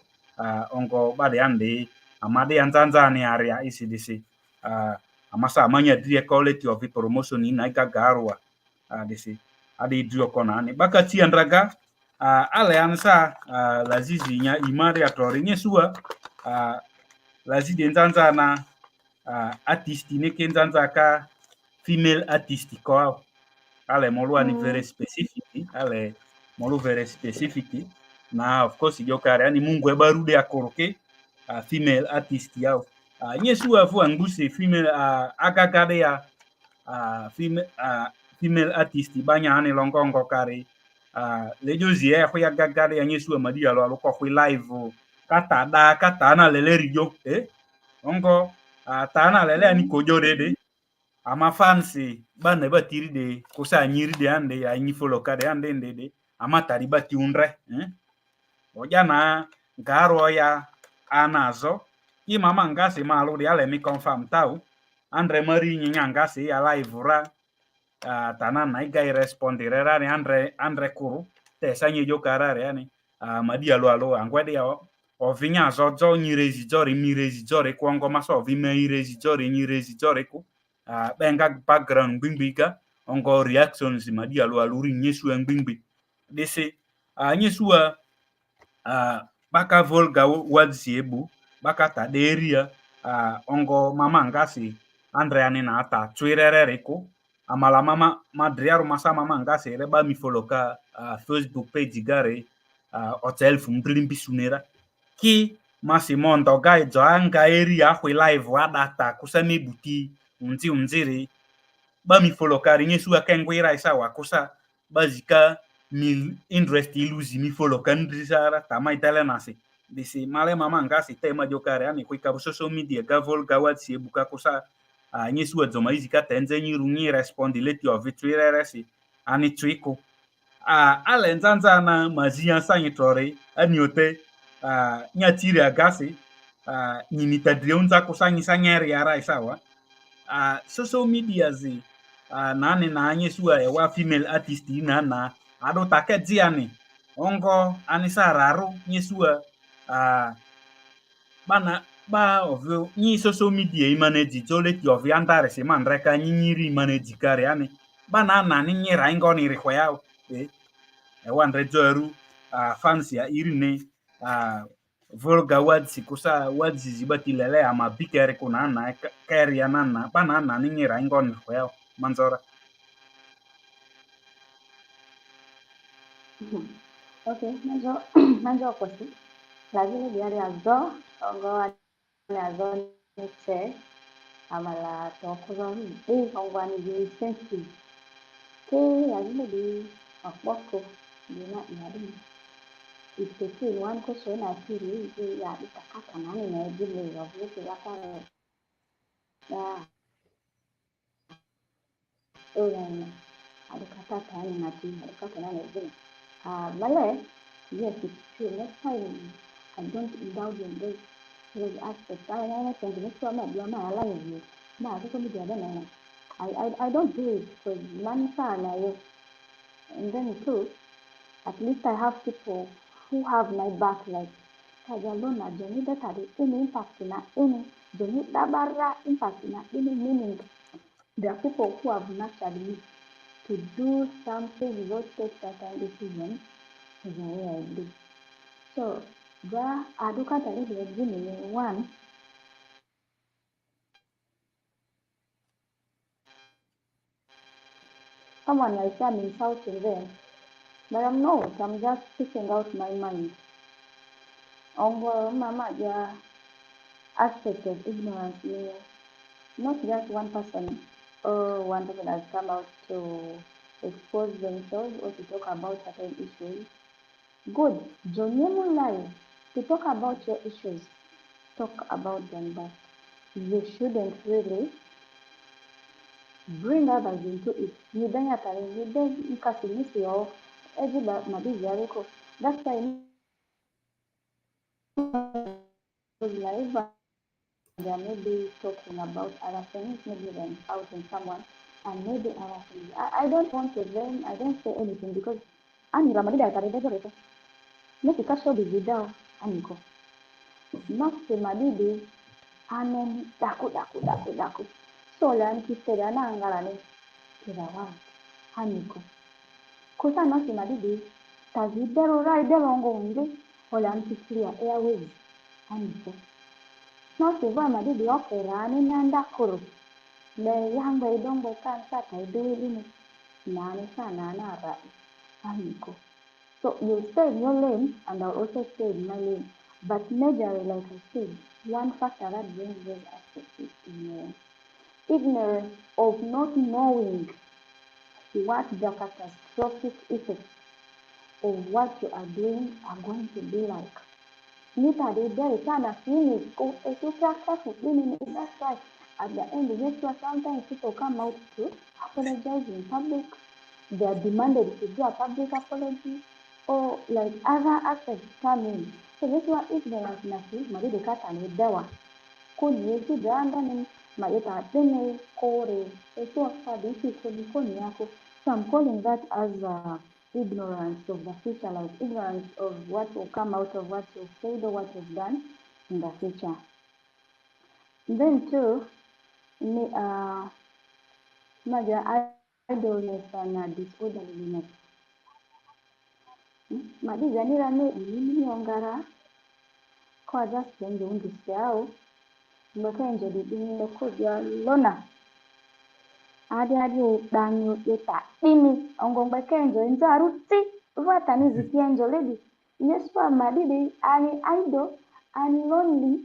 C: ongo bade ande amade anzanza ni area isidisi amasa amanya drie quality of promotion ina gagarwa disi ade drio kona ni bakati andraga ale ansa lazizi nya imari atori nyesua lazidi nzanza na artist ne ke nzanza ka female artist ko ale molu ani very specific ale molu very specific na of course yo kare ani mungu e barude akoroke female artist yao Nyesua fu angbuse female agagade ya female artist banya ani longongo kari lejozi hu ya gagade ya nyesua madi alo alo ko live kata na lele rijo ongo ta na lele ani kojo dede ama fansi bana batiri de kusa nyiri de ande ya nyi follow kade ande ndede ama tari bati unre ojana ngaro ya anazo ki mama ngasi malu dia le mi confirm tau andre mari nyinya ngasi ya live ra tanan na igai respondere ra ni andre kuru te sanyi jo karare yani madi alo alo angwede ya o vinya zozo nyirezi jori mirezi jori kwongo maso vime irezi jori nyirezi jori ku benga background gbingbiga ongo reactions madi alo alo ri nyesu ngbingbi dese nyesu baka volga wadzi ebu baka taderia ongo mama ngasi andre ani na ata twirere riku amala mama madriaru masa mama ngasi reba mi foloka Facebook page gare hotel fumblimbi sunera ki masi mondo gai jo anga area hwe live adata kusami buti unziri ba mi foloka rinye suwa kengwira isa wakusa bazika mi interest iluzi mi foloka ndrisara tama itale nasi disi male mama ngasi tema jokare ani kuika social media gavol gawatsi ebuka kusa nye suwa zoma izika tenze nyirungi respondi leti of vitwireresi ani twiko ale nzanza na mazian sanyitori aniote nyatiri agasi nyinitadrie unza kusa nyisanyeri ara isawa social media zi nani na anye suwa ewa female artist na ado taketi ani ongo anisa raru nye suwa bana ba ovyo nyi social media imaneji jole ti ovyo andare se mandreka nyiri imaneji kare ani bana nani nyira ingo ni rihwaya ewa ndrejoru fans ya irine volga wadsi kusa wadzi zibati lele ama bikere kuna na keri ya nana bana nani nyira ingo ni rihwaya manzora
D: Okay, nanjo kosi. Lazima diari azo, ongo azo niche, amala tokuro ongo ni sensitive. Ke lazima di akboko di na inari. Ikeke one question na pili ya itakata nani na ejile ya vile yakare. Ya alikata nani na ti alikata nani ejile. Malay, yes, it's true. Next time, I don't indulge in those aspects. I think next time I do my life. No, I don't do it because man, and then too, at least I have people who have my back. Like, Lonnah, Johnny, that had any impact in any Johnny, that barra impact in any meaning. There are people who have nurtured me to do something without take certain decisions. So, the Aduka Tali one, someone like I'm insulting them, but I'm not, I'm just speaking out my mind. Mama, the aspect of ignorance, not just one person or one person has come out to expose themselves or to talk about certain issues. Good, join them live to talk about your issues. Talk about them, but you shouldn't really bring others into it. Nidanya tare nide ikasimisi yo ejiba madizi yariko. That's why live they are maybe talking about other things, maybe they're insulting someone, and maybe other things. I don't want to blame, I don't say anything because ani ramadida tare dejo Niki kasho bizidao aniko. Nafsi madidi anen daku. So lan kitera na angarane kirawa aniko. Kusa nafsi madidi tazidero raidero ngonge holan kitiria airways aniko. Nafsi va madidi okerani nanda kuru. Le yanga idongo kansa kaidili nani sana na rai aniko. So you stay in your lane and I'll also stay in my lane. But majorly, like I said, one factor that brings those aspects is ignorance. Ignorance of not knowing what the catastrophic effects of what you are doing are going to be like. Nita did very kind of finish. Go a super careful women in that right. At the end, that's why sometimes people come out to apologize in public. They are demanded to do a public apology, or like other aspects come in. So that's why ignorance nothing, maybe the cat and with that one. Could you see the under Mayeta Dene Kore, a so far this is Kodikoniako. So I'm calling that as ignorance of the future, like ignorance of what will come out of what you've said or what you've done in the future. Then too, major idleness and disorderliness. Madizanira no ilimi ongara kwa just change undisi yao mbekenje didini kuja lona adi danyo yeta dimi ongombe kenjo nzaruti vata nizikienjo lady yeswa madidi ani idle and lonely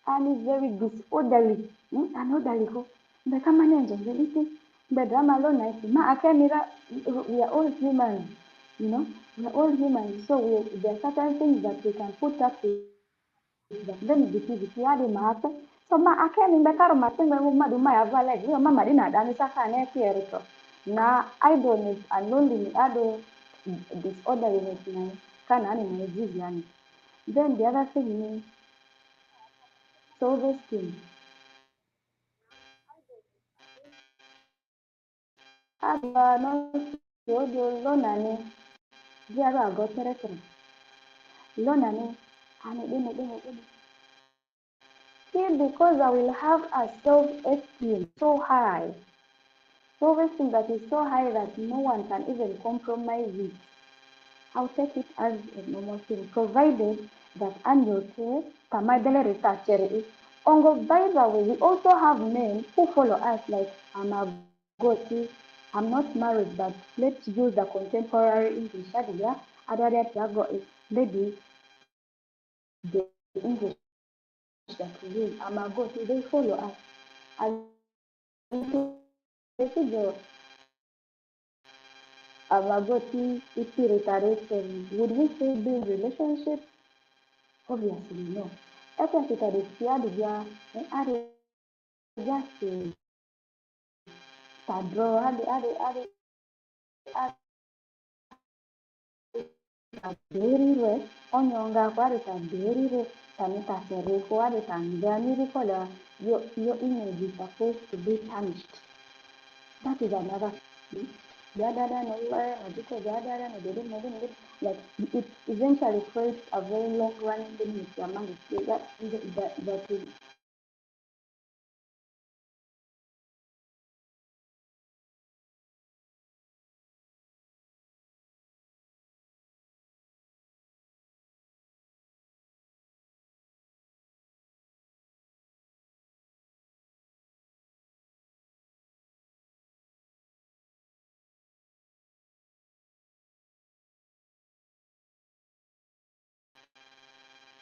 D: and very disorderly and orderly ko mbe kama nenjo ngeliti mbe drama lona isi ma akemira we are all humans, you know, we are all humans, so there are certain things that we can put up with that then viki adi maate so ma akemi mbe karo matembe madu ma yavala hiyo mama dina dani saka ne kierito na idleness and loneliness ado disorderliness na kana ani na disease yani. Then the other thing is self-esteem. Aba no yodo lona ne diaro agotere tere lona ne ane dene see because I will have a self-esteem so high, self-esteem that is so high that no one can even compromise it. I'll take it as a normal thing, provided that I'm okay. Tamadele research. Ongo, by the way, we also have men who follow us, like I'm a goti, I'm not married, but let's use the contemporary English. Yeah, maybe the English that we use. I'm a goti, they follow us. Amagoti ipiritaration. Would we say build relationship? Obviously no. Eka kitarisia dia ade just tadro ade taderire onyonga kwari taderire tanita sereko ade tanganiri koda your image is supposed to be tarnished. That is another thing. Jadada no way, no jadada no dede like it eventually creates a very long running limit among the that is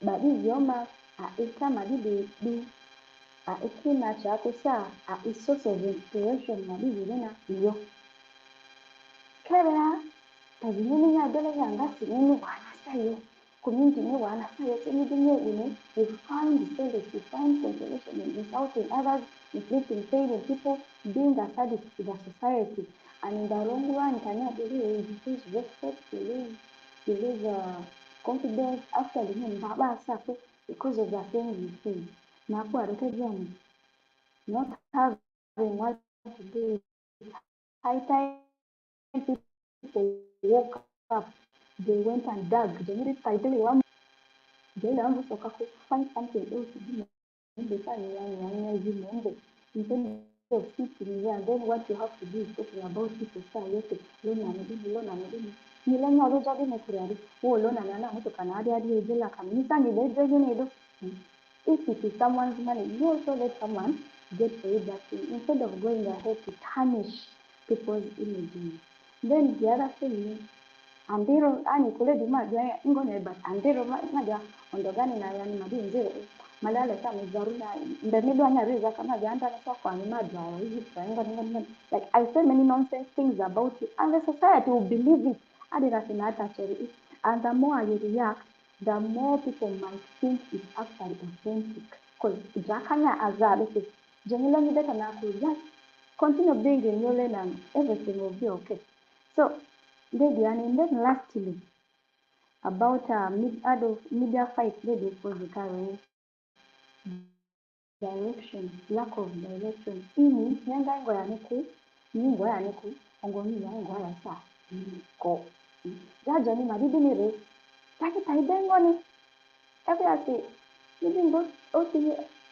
D: but this yoma ita madidi do ikina chako sa is source of inspiration madidi dena iyo kera tazimini ya dole ya ngasi nini wana sayo community ni wana sayo sini dinye you find solace, you find consolation in helping others, inflicting pain in people, being a service to the society, and in the long run can believe you lose respect, you lose confidence after the name baba sako because of the things you say. Na kwa journey, not having what to do. High time people woke up, they went and dug. They needed one. They learned to find something else to do. Instead of sitting there, and then what you have to do is talking about people. Nilenya olojabi nekurari wo lona nana mutu kanadi adi ejela kamisa ni bejeje nedo. If it is someone's money, you also let someone get paid that thing instead of going ahead to tarnish people's images. Then the other thing is andiro ani kule di maja ngone but andiro maja ondogani na yani madi nzire malale kama zaruna ndani do anya reza kama janda na kwa kwa maja hivi ngone like I say many nonsense things about it and the society will believe it adira sinata cheri and the more I react the more people might think it's actually authentic because jakanya azabe Jamila ni better na just continue being in your lane and everything will be okay. So, lady, and then lastly, about media fight, lady, for the carry direction, lack of direction. Ini, nyanga ngo ya niku, ngo ya niku, ongo mi ya ngo ya sa, ko. Jaja ni madidi ni re, taki taidengo ni. Every ati, ni ngo, oti,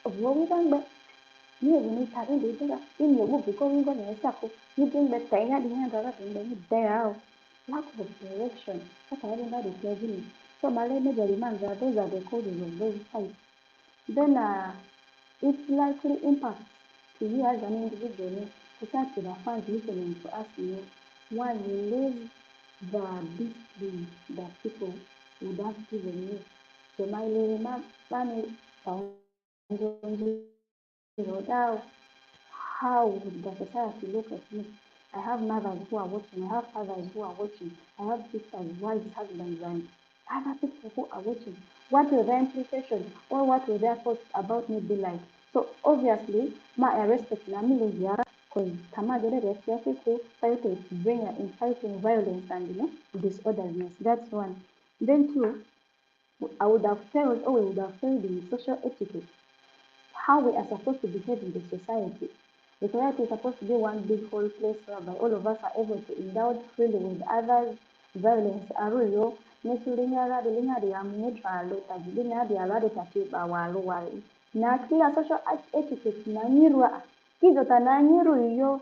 D: vlogi tangbe. Ni ni tari de de ini yo bu ko ngo ni sa ko ni den be tai na di na da de ni de out lack of direction that everybody is me so male major man that those are the causes of those fights then it's likely impact to you as an individual to start to the fans listening to us one you lose the discipline that people would have given you so my man how would the society look at me? I have mothers who are watching, I have fathers who are watching, I have sisters, wives, husbands, and other people who are watching. What will their implications or what will their thoughts about me be like? So obviously, my respect na miliara because kama jere respect people fight to bring inciting violence and disorderliness. That's one. Then two, I would have failed or we would have failed in social etiquette how we are supposed to behave in the society. The society is supposed to be one big whole place whereby all of us are able to indulge freely with others. Violence aruyo nesulinyala dilinyali ya mnyetralo tajidinyali alade tatiba walu wali na kila social etiquette nanyirwa hizo tananyiru iyo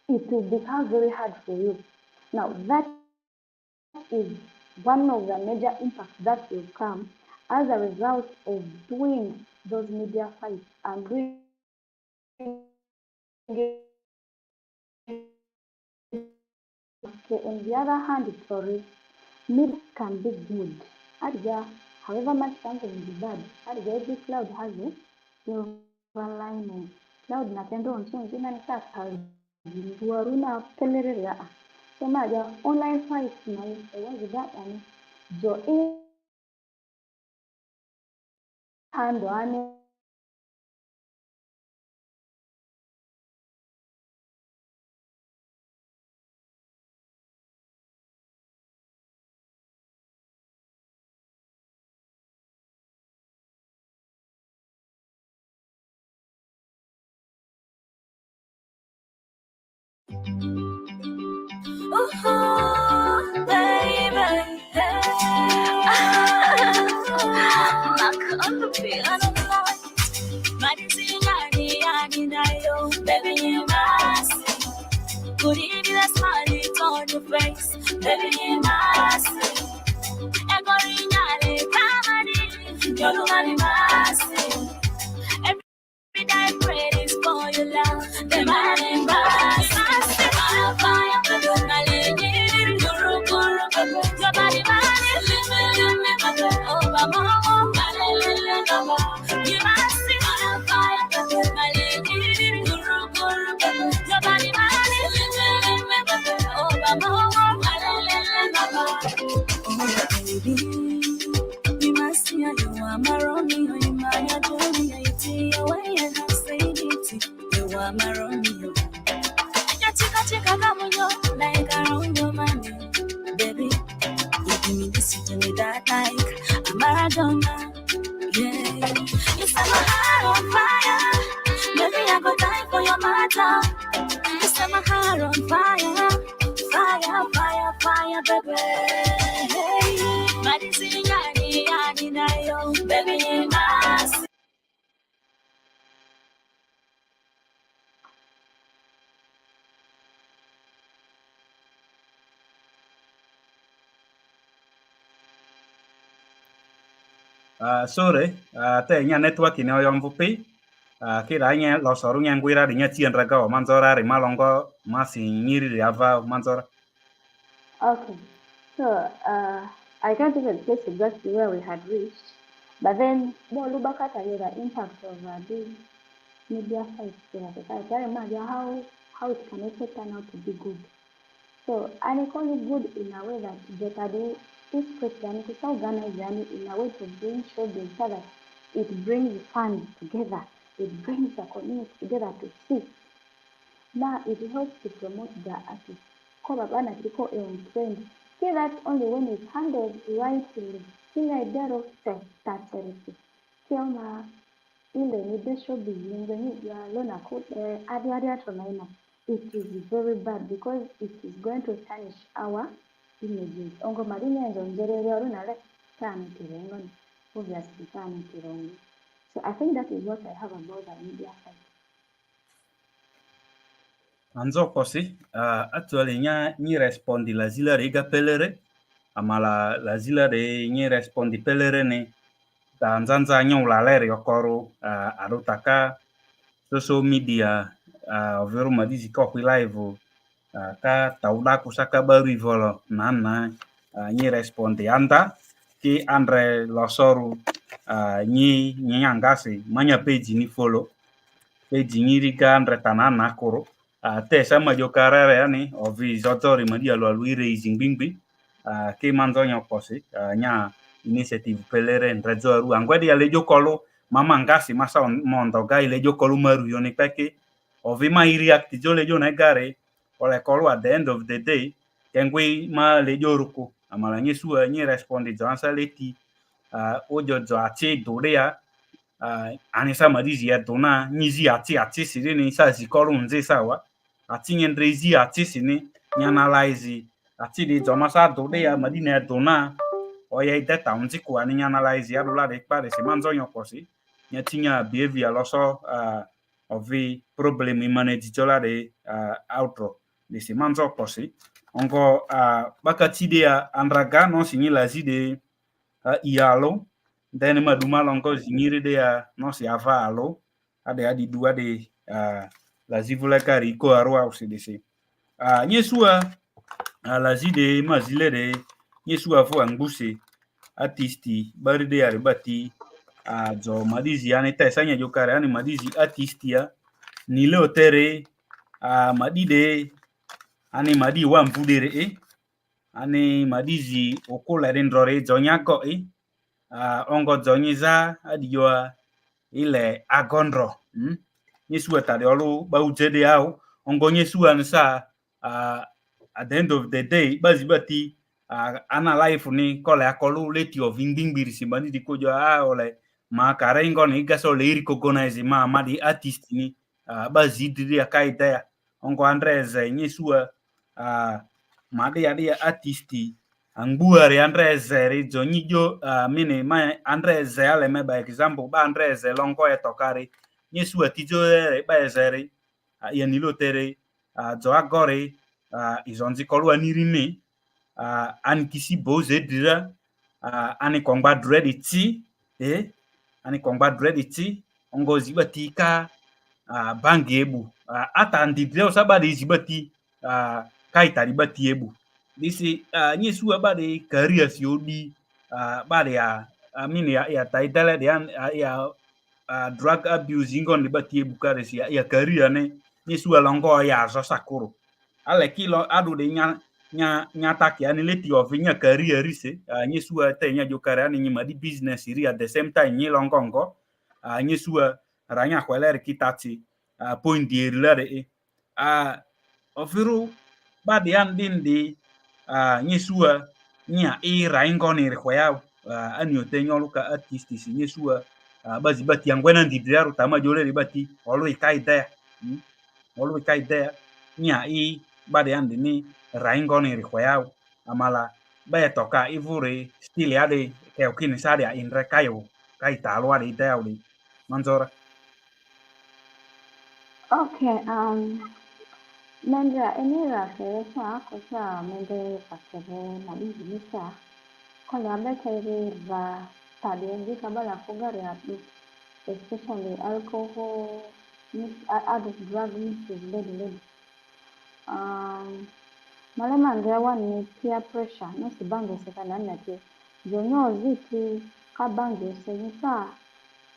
D: it will become very hard for you. Now that is one of the major impacts that will come as a result of doing those media fights and doing it. Okay, on the other hand, sorry, media can be good. However much something is bad, every cloud has a silver lining. Cloud natendo nsonzi na nitaka waruna pelerera. So maja online fights na wazi that and jo hand one
B: Oh, baby, hey. Knock on the piano line. Madisi yani nayo, baby you must. Could it be the smile on your face, baby you must. Egorinyale kamani, yolumani must. Every day praise for your love, the man in must. Your body, oh, you must see fire, your body, oh, baby, you must see you are my Romeo, you my Adonai, you see your way and I say it, you are my Romeo. Chika kamunyo, like around your money, baby. You give me this, you give me that, like a Maradona, yeah. You set my heart on fire, baby. I got time for your matter. You set my heart on fire, fire, fire, fire, baby. Madisi yani nayo, baby, you must.
C: Sorry, te nya network ini oyong vupi. Kira nya lo soru nya ngwira di nya tien raga o manzora ri malongo masi nyiri ri ava manzora.
D: Okay. So I can't even place exactly where we had reached, but then more look back at the impact of the media sites in a society. I imagine how it can also turn out to be good. So and it's only good in a way that Jetade is Christianity so organized in a way to bring children so that it brings fans together, it brings the community together to see. Now it helps to promote the artist. Come up and people in trend. See that only when it's handled rightly. See idea of that charity. Kiona ile ni desho bizinga ni ya lona kule adi tunaina. It is very bad because it is going to tarnish our images. Ongo marine and onjerere oruna le tani kirengo. Obviously tani kirengo. So I think that is what I have about the media side.
C: Anzo kosi, actually ni respondi la zila rega pelere, amala la zila de ni respondi pelere ne, da nzanza nyong la leri okoro, arutaka, social media, overo madizi kopi live, ka tauda kusaka baru volo, nana, ni respondi anda, ki andre losoru, ni nyangasi, manya page ni follow, page ni rika andre tanana koro, te sama jo karere yani ovi zotori madia lo lui raising bingbi ke manzo nya kosi nya initiative pelere ndrezo ru angwedi ya lejo kolo mama ngasi masa mondo ga lejo kolo maru yoni peke ovi ma react jo lejo na gare ole kolo at the end of the day kengwe ma lejo ruko amala nyesu nyi respondi jo ansa leti ojo jo ati dorea anisa madizi ya dona nyizi ati siri ni sa zikoro nze sawa ati nyendrezi ati sini nyanalyze ati de jomasa dode ya madina dona oya ideta unzi ko ani nyanalyze ya dola de pare se manzo nyokosi nyatinya behavior loso ovi problem manage jola de outro de se manzo kosi ongo bakati de andraga no sinyi lazi de ialo then maduma longo zingiri de no si ava alo ade adi dua de la zivula kari ko arwa usidisi nyesua la zide mazile de nyesua fo angbusi artisti bari de aribati zo madizi ani tesanya jokare ani madizi artistia ni le otere madide ani madi wa mvudere ani madizi okola rendrore zonyako ongo zonyiza adiyoa ile agondro nyesua tade olu baujede au ongo nyesua nsa at the end of the day bazibati ana life ni kole akolu leti of ngbingbiri simani dikojo ole ma karengo ni gaso le recognize ma madi artist ni bazidiri akaida ya ongo andrez nyesua madi adi artisti angbuare andrez rizo nyijo mini ma andrez ale me by example ba andrez longo etokari nyesua tijo ba ezeri yanilo tere zo agore izonzi kolu anirime ani kisi boze dira ani kongba dread ti ani kongba dread ti ongo zibati ka bangi ebu ata ndidre osabade zibati ka itari bati ebu disi nyesu abade career si odi bade amini ya taidale de ya drug abuse ingon libati ebu kare si ya career ne nyesu alongo ya zo sakuro ale kilo adu de nya taki ani leti of nya career rise nyesu te nya jo kare ani nyima di business ri at the same time nyi longongo nyesu ranya kwelere kitati point di rilare ofiru badi an din di nyesua nya raingo ni rekwaya ani otenyo luka artisti si nyesua bazi bati angwena ndidiaru tama jole ribati olu ikaida olu ikaida nya badi an ni raingo ni rekwaya amala ba toka ivure stili ade ke okini sadia in rekayo kaita alwa de daudi manzora.
D: Okay, menja enira keresa kosa mende pakere mabingi nisa kola bekere va tadi endi kabala fugare atu especially alcohol mis adult drug misuse lady. Malema Andrea one peer pressure, no si bange sekana nati. Jonyo ziti ka bange senisa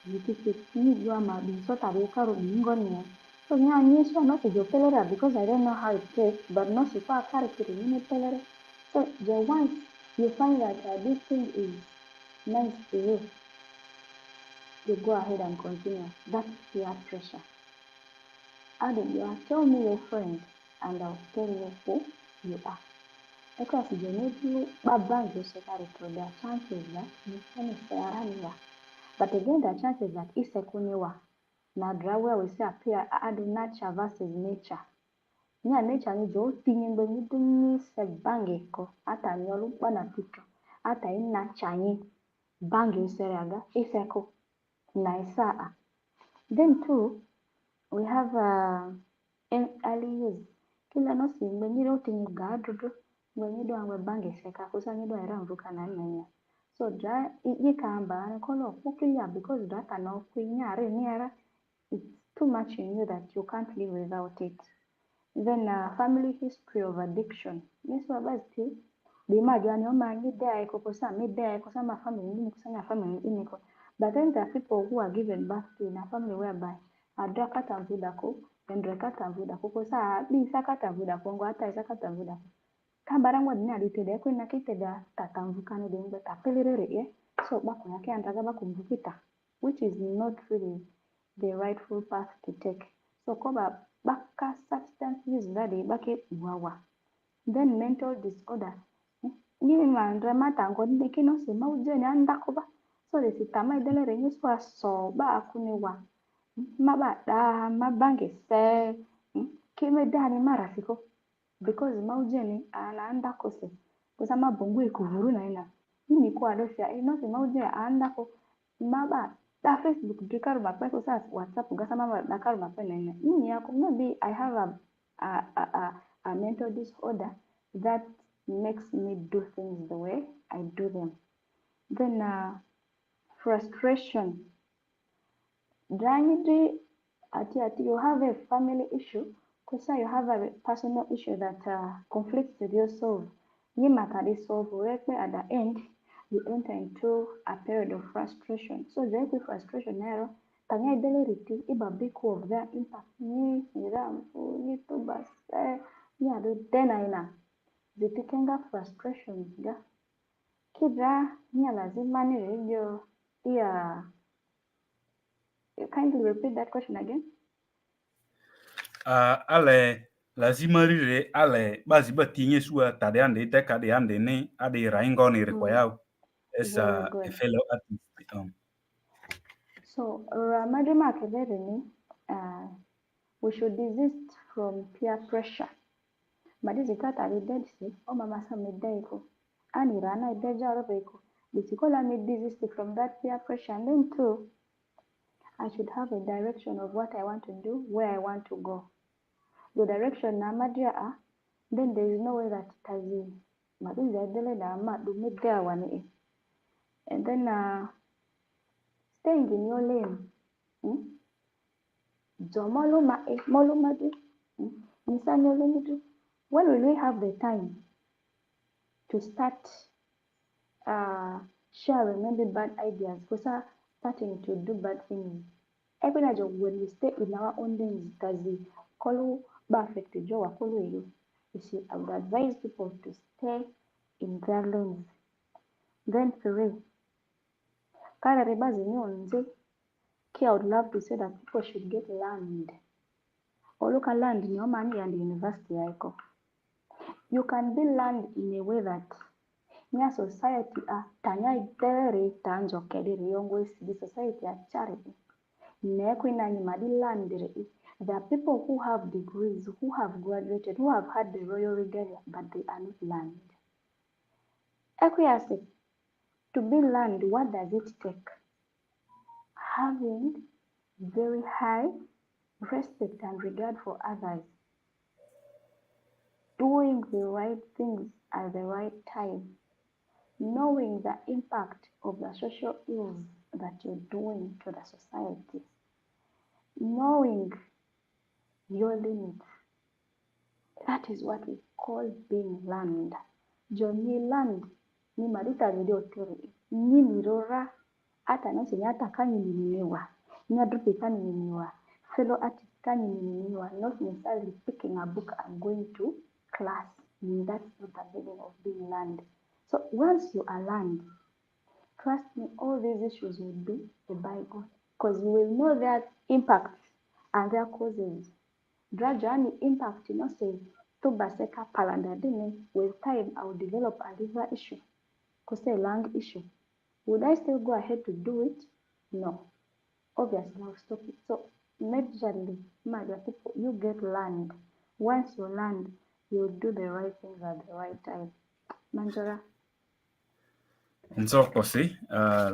D: ziti ni drama so tari karo bingonia. So nya nyesha no si jo pelera because I don't know how it takes, but no si pa kari kiri ni pelera. So the once you find that this thing is nice to you go ahead and continue. That's peer pressure. Added, you are tell me your friend, and I'll tell you who you are. Because you need to bad you secretary, there are chances that you can say Araniwa. But again, the chances that Isekuniwa. Now, draw where we say appear add nature versus nature. Nya nature ni jo tinyi mgbe ni dunyi se bange ko ata nyolu na pito ata ina chanyi bange usere aga iseko na isaa. Then too, we have in early use. Kila nosi mgbe nyiri otinyi ga adudu mgbe nyido angwe bange seka kusa nyido era mvuka na nanya. So dra yikamba and kolo kukiya because that can not kuinyare niara. It's too much in you that you can't live without it. Then family history of addiction. Yes, wabasti di majani oma midai kokosa midai kosa ma family ini kosa na family ini ko. But then there are people who are given birth to in a family whereby adra kata mvudako, endre kata mvudako kosa bisa kata mvudako ngo hata isa kata mvudako. Kambarangwa dini alitede kwena kiteda tatamvukano dengbe tapelere ye. So bako yake andaga bako mvukita, which is not really the rightful path to take. So koba baka substance use ndadi bake wawa. Then mental disorder. Nini mandra mata ngoni kino sema ujeni andakoba. So desitama idele renye swa so ba akuniwa. Maba da mabange se kime dani marafiko. Because maujeni anaanda kose kosa mabongo ikuvuru na ina ini kwa dosia inosi maujeni anaanda ko maba da Facebook dikaru mape kosa WhatsApp gasa mama dakaru mape na ina ini yako maybe I have a mental disorder that makes me do things the way I do them. Then frustration. Dranidri ati you have a family issue. Kosa you have a personal issue that conflicts with yourself. You makadi solve work at the end you enter into a period of frustration. So the frustration narrow tanya ideliriti iba big of their impact ni iram ni tubas ni ado tena ina zitikenga frustrations ga kidra ni lazima ni radio iya. Kindly repeat that question again.
C: Ale lazima rire ale bazi batinye sua tade ande te kade ande ne ade raingo ni rekwayao esa
D: Very
C: a
D: good.
C: fellow artist.
D: So Ramadima Keverini, we should desist from peer pressure. Madizi kata dead si o mama sa medaiko. Ani rana ideja robeko. Bitikola me desist from that peer pressure, and then too, I should have a direction of what I want to do, where I want to go. The direction na madia then there is no way that tazi madizi adele na ma do medea wani. And then staying in your lane. When will we have the time to start sharing maybe bad ideas? Because starting to do bad things. When we stay in our own lanes, kazi kolu ba affect jo wa kolu you. You see, I would advise people to stay in their lanes. Then three, kara rebazi ni onze. I would love to say that people should get land. Or look at land in your money and university. You can build land in a way that near society tanya idere tanjo kediri yongo the society charity. Neko inanyimadi land. There are people who have degrees, who have graduated, who have had the royal regalia, but they are not land. Equiasi, to build land, what does it take? Having very high respect and regard for others. Doing the right things at the right time. Knowing the impact of the social ills that you're doing to the society. Knowing your limits. That is what we call being learned. Johnny land ni marita video theory. Ni mirora hata nasi nyata kanyi niniwa. Nyadrupi kanyi niniwa. Fellow artist kanyi niniwa. Not necessarily picking a book and going to class. That's not the meaning of being learned. So once you are learned, trust me, all these issues will be a bygone. Because you will know their impacts and their causes. Gradually impact, say, to baseka palandadine, with time I will develop a liver issue, because a lung issue. Would I still go ahead to do it? No. Obviously, I'll stop it. So, majorly, my dear people, you get learned. Once you learn, you'll do the right things at the right time. Manjara.
C: Nzo kose,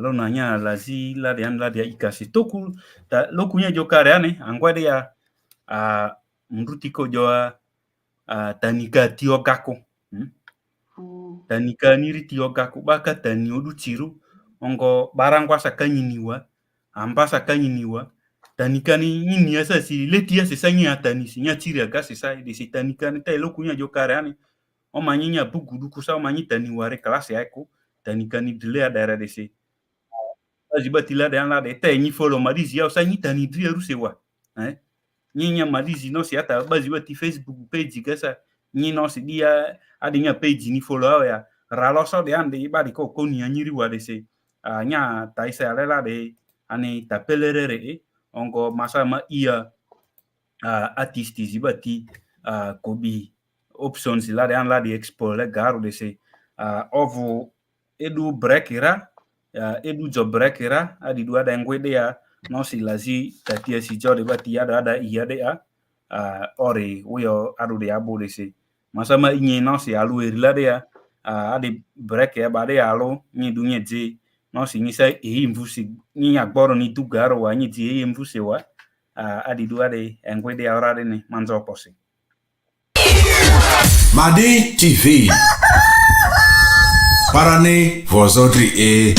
C: lo nanya lazi la dia ikasi toku, ta lokunya jokare ane, angwade ya mrutiko joa tanika tiogako. Tanika niri tiogako baka tani odu chiru, ongo barangwa sakanyiniwa, ambasa kanyiniwa, tanika ni nini asa si letia se sanya tani si nya chiri aga se sai de si tanika ni ta lokunya jokare ane, o manyinya bugudu kusa o manyi tani ware klase yako. Tanika ni dile adara de se aziba tila de anla de te ni follow madizi ya sa ni tani dri rusewa nyinya madizi no si ata baziba ti Facebook page kasa nyi no si dia adinya page ni follow ya ralo so de ande ba di ko ni anyiri wa de se nya taisa alela de ani tapelerere ongo masama ia artisti ziba ti kobi options la de anla de expo le garo de se ovo edu brekira edu jo brekira adi dua da ngwede ya no si lazi tatia si jode bati ada iya de ore uyo adu de abo de se masama inye no si alu erila de ya adi brek ya ba de alu ni dunye je no si ni sai mvusi ni agboro ni dugaro wa ni je mvusi wa adi dua de ngwede ya ora de ni manzo posi
A: Madi TV. Parane vozodri e.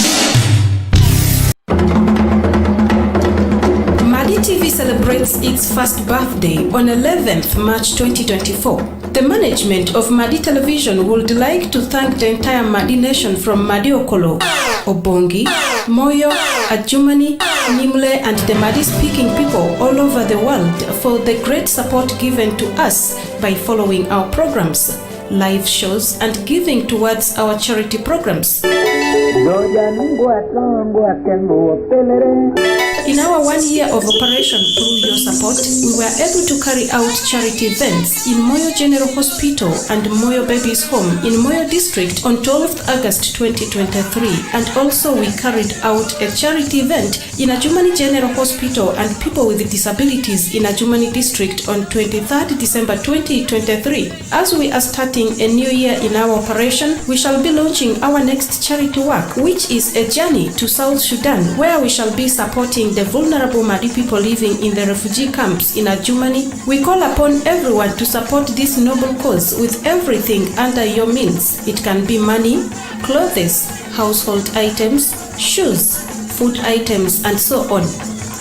E: Madi TV celebrates its first birthday on 11th March 2024. The management of Madi Television would like to thank the entire Madi nation from Madi Okolo, Obongi, Moyo, Adjumani, Nimle and the Madi-speaking people all over the world for the great support given to us by following our programs, live shows and giving towards our charity programs. In our 1 year of operation through your support, we were able to carry out charity events in Moyo General Hospital and Moyo Babies Home in Moyo District on 12th August 2023, and also we carried out a charity event in Adjumani General Hospital and People with Disabilities in Adjumani District on 23rd December 2023. As we are starting a new year in our operation, we shall be launching our next charity work, which is a journey to South Sudan, where we shall be supporting the vulnerable Madi people living in the refugee camps in Adjumani. We call upon everyone to support this noble cause with everything under your means. It can be money, clothes, household items, shoes, food items, and so on.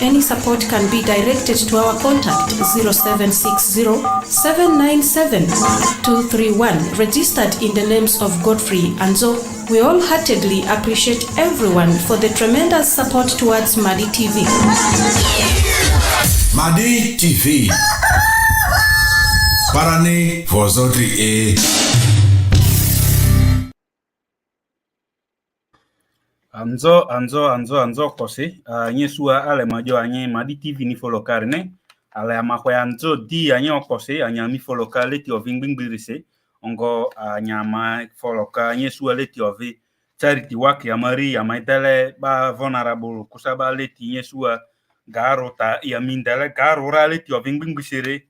E: Any support can be directed to our contact 0760-797-231, registered in the names of Godfrey Anzo. We wholeheartedly appreciate everyone for the tremendous support towards Madi TV.
A: Madi TV. Parane vozodri e.
C: Anzo kose nye sua ale majo anye Madi TV ni follow karne ale amakwe anzo di anye okose anya mi follow ka leti ovingbingbirise ongo anya ma follow ka nye sua leti ovi charity work ya mari ya maitele ba vulnerable kusaba leti nye sua garo ta ya mindele garo ra leti ovingbingbisire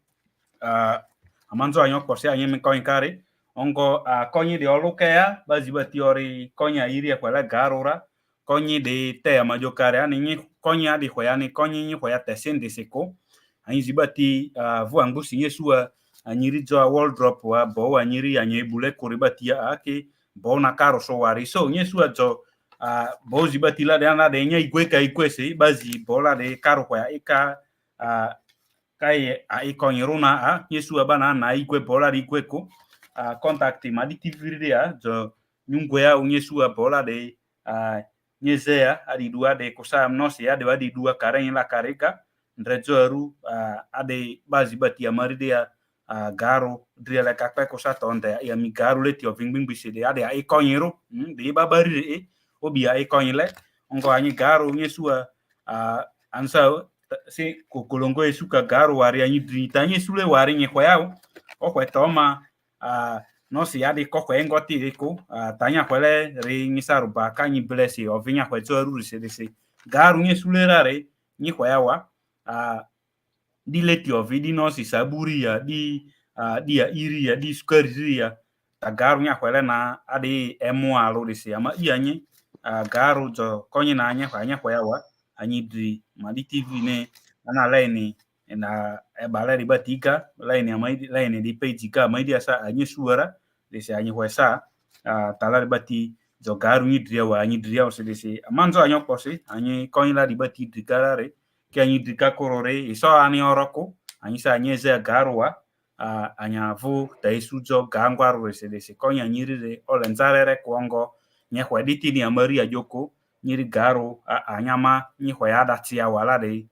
C: amanzo anye okose anye mi koinkare ongo konyi de olukea baziba tiori konya iri akwela garo ra konyi de te amajokare ani nyi konyi adi khoyani konyi nyi khoya tesende seko ani zibati vuangusi yesua anyiri jo wardrobe wa bo anyiri anyebule koribatia ake bo na karo so wari so yesua jo bo zibati la de ana de nya ikweka ikwese bazi bola de karo khoya eka kai a ikonyiruna a Yesu abana na igwe bola igweko contact madi TV ya jo nyungwea unyesu bola de nyezea adi dua de kosa mnosi ade wadi dua karen la kareka ndrejoru ade bazi bati amari dia garo dria la kakpe kosa tonde ya mi garo leti o vingbingbi sede ade ikonyiro de babari obi ikonyile ongo anyi garo nyesu ansa si kokolongo esuka garo wari anyi drita nyesu le wari nyekwa yao okwe toma no si adi koko engoti eko tanya kwele re nyisaru ba kanyi blesi ovinya kwezo ruru se dese garu nyesulera re nyikwa yawa di leti ovidi no si saburi ya di ya iri ya di skari ya garu nya kwele na adi emu alo dese ama ianye garu jo konyi na anya kwa yawa anyi dri mali TV ne ana laini na ebala di batika laini amai laini di pejika mai dia sa anyi suara dese anyi wesa tala di bati jo garu ni dria wa anyi dria o se dese manzo anyo posi anyi konyi la di bati dikarare ke anyi dikakorore iso ani oroko anyi sa anyi ze garu wa anya vu dai sujo gangwaru se dese konyi anyi rire olenzarere kuongo nye kwediti ni amari ajoko nyiri garu anyama nyi hoya dati ya wala de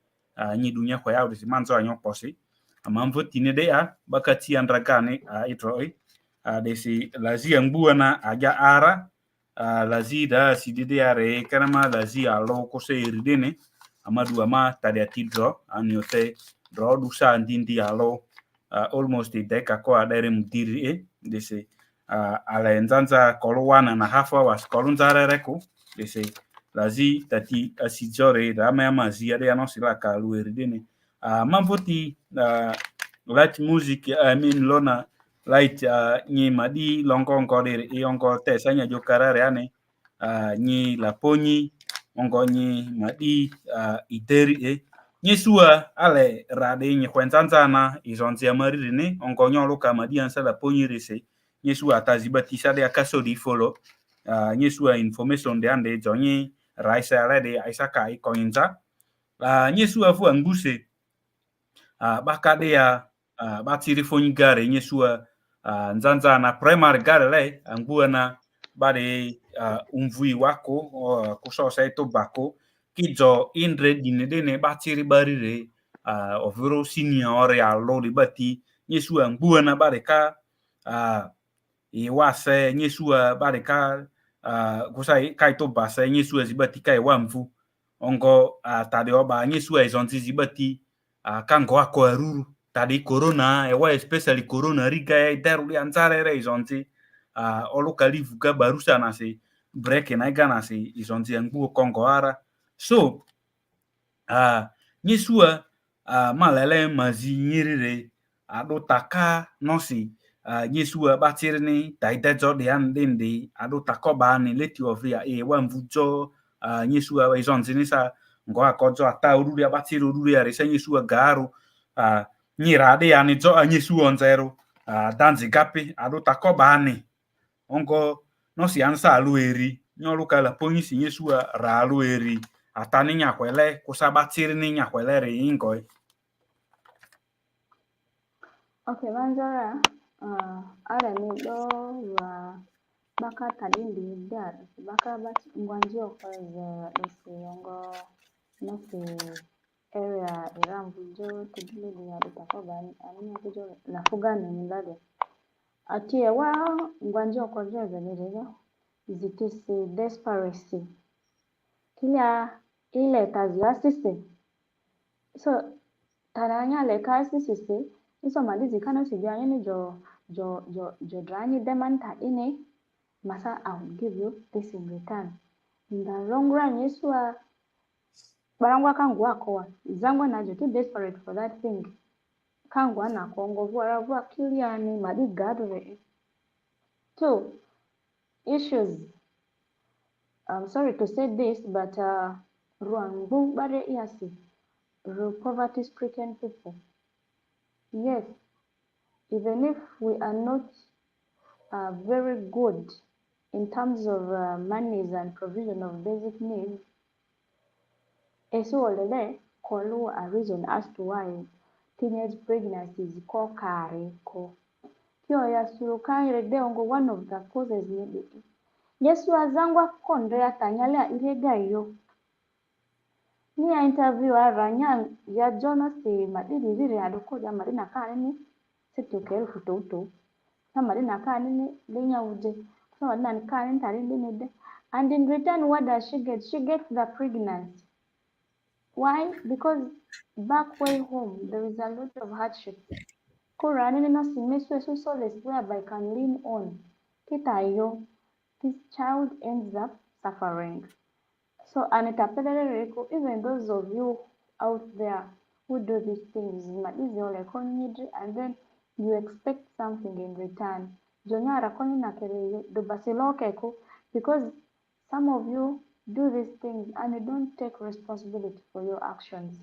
C: nyi dunya hoya udisi manzo anyo posi amamvo tine de bakati andragane itroi desi lazi ambua na aja ara lazi da sidide are kanama lazi alo kose iridene amadu ama tadi atidro aniote dro dusa ndindi alo almost deka ko adere mudiri desi ala nzanza koluwana na hafa was kolunzare reko desi lazi tati asijore da ama zia de anosila ka lueridene mamvoti light music I mean Lonnah Lite nyi madi longo ongo de ongo tesanya jokarare ane nyi laponyi ongo nyi madi iteri nyi sua ale rade nyi kwenzanza na izonzi amari ne ongo nyolo ka madi ansa laponyi rese nyi sua tazibati sade akaso di follow nyi sua information de ande jonyi raisa alede aisaka ikoinza nyi sua fu anguse bakade ya batiri fonyi gare nye sua nzanza na primary gare le angua na bade umvui wako kuso seto bako kijo indre dinedene batiri barire overo senior ore alo di bati nye sua angua na bade ka iwase nye sua bade ka kusa kaito base nye sua zibati ka iwamvu ongo tade oba nye sua izonzi zibati kango ako aruru tadi corona ewa especially corona riga deru anzare re izonzi olukali vuga barusa na se break na gana se izonzi angu kongo ara so nyesua malele mazi nyirire ado taka nosi nyesua batirni daidejo de andende ado takoba ni leti ovia wa mvujo nyesua izonzi ni sa ngo akojo ata ururi abatiri ururi ya resa nyesua garu nyirade ya nijo anyesu onzero danzi gapi ado takoba ani ongo nosi ansa alueri nyoluka la ponisi nyesua ra alueri atani nyakwele kusabatiri ni nyakwele re ingoi
D: Okay, manzara ara ni do wa baka talindi dar baka bat ngwanjo kwa nisi ongo nasi area irambujo tidile ni ya takoba ani kujo nafuga ni milade atie wa ngwanjo kwa jeza ni rega zitisi desperacy kila ile taziasisi so taranya le kasisi iso malizi kana sijanya ni jo drani demanta ine masa I will give you this in return in the long run yesua barangwa kangwa kwa zangwa najo too desperate for that thing kangwa na kongo vua kiliani madi gadre two issues I'm sorry to say this but ruangu bare iasi poverty stricken people yes even if we are not very good in terms of monies and provision of basic needs, eso already call a reason as to why teenage pregnancies ko kare ko. Kyo yasuro kaire deongo one of the causes maybe. Yesu azangwa konde atanyala irega iyo. Ni ya interview aranya ya Jonas madidi vire adokoja marina kanini sitoke elfu toto. Na marina kanini lenya uje. So marina kanini tarindi nede. And in return, what does she get? She gets the pregnancy. Why? Because back way home, there is a lot of hardship. Kurani no simeswe so solace whereby can lean on. Kitayo, this child ends up suffering. So anitapeleleko, even those of you out there who do these things, and then you expect something in return. Jonyara koni nakereyo do basilokeko because some of you do these things and you don't take responsibility for your actions.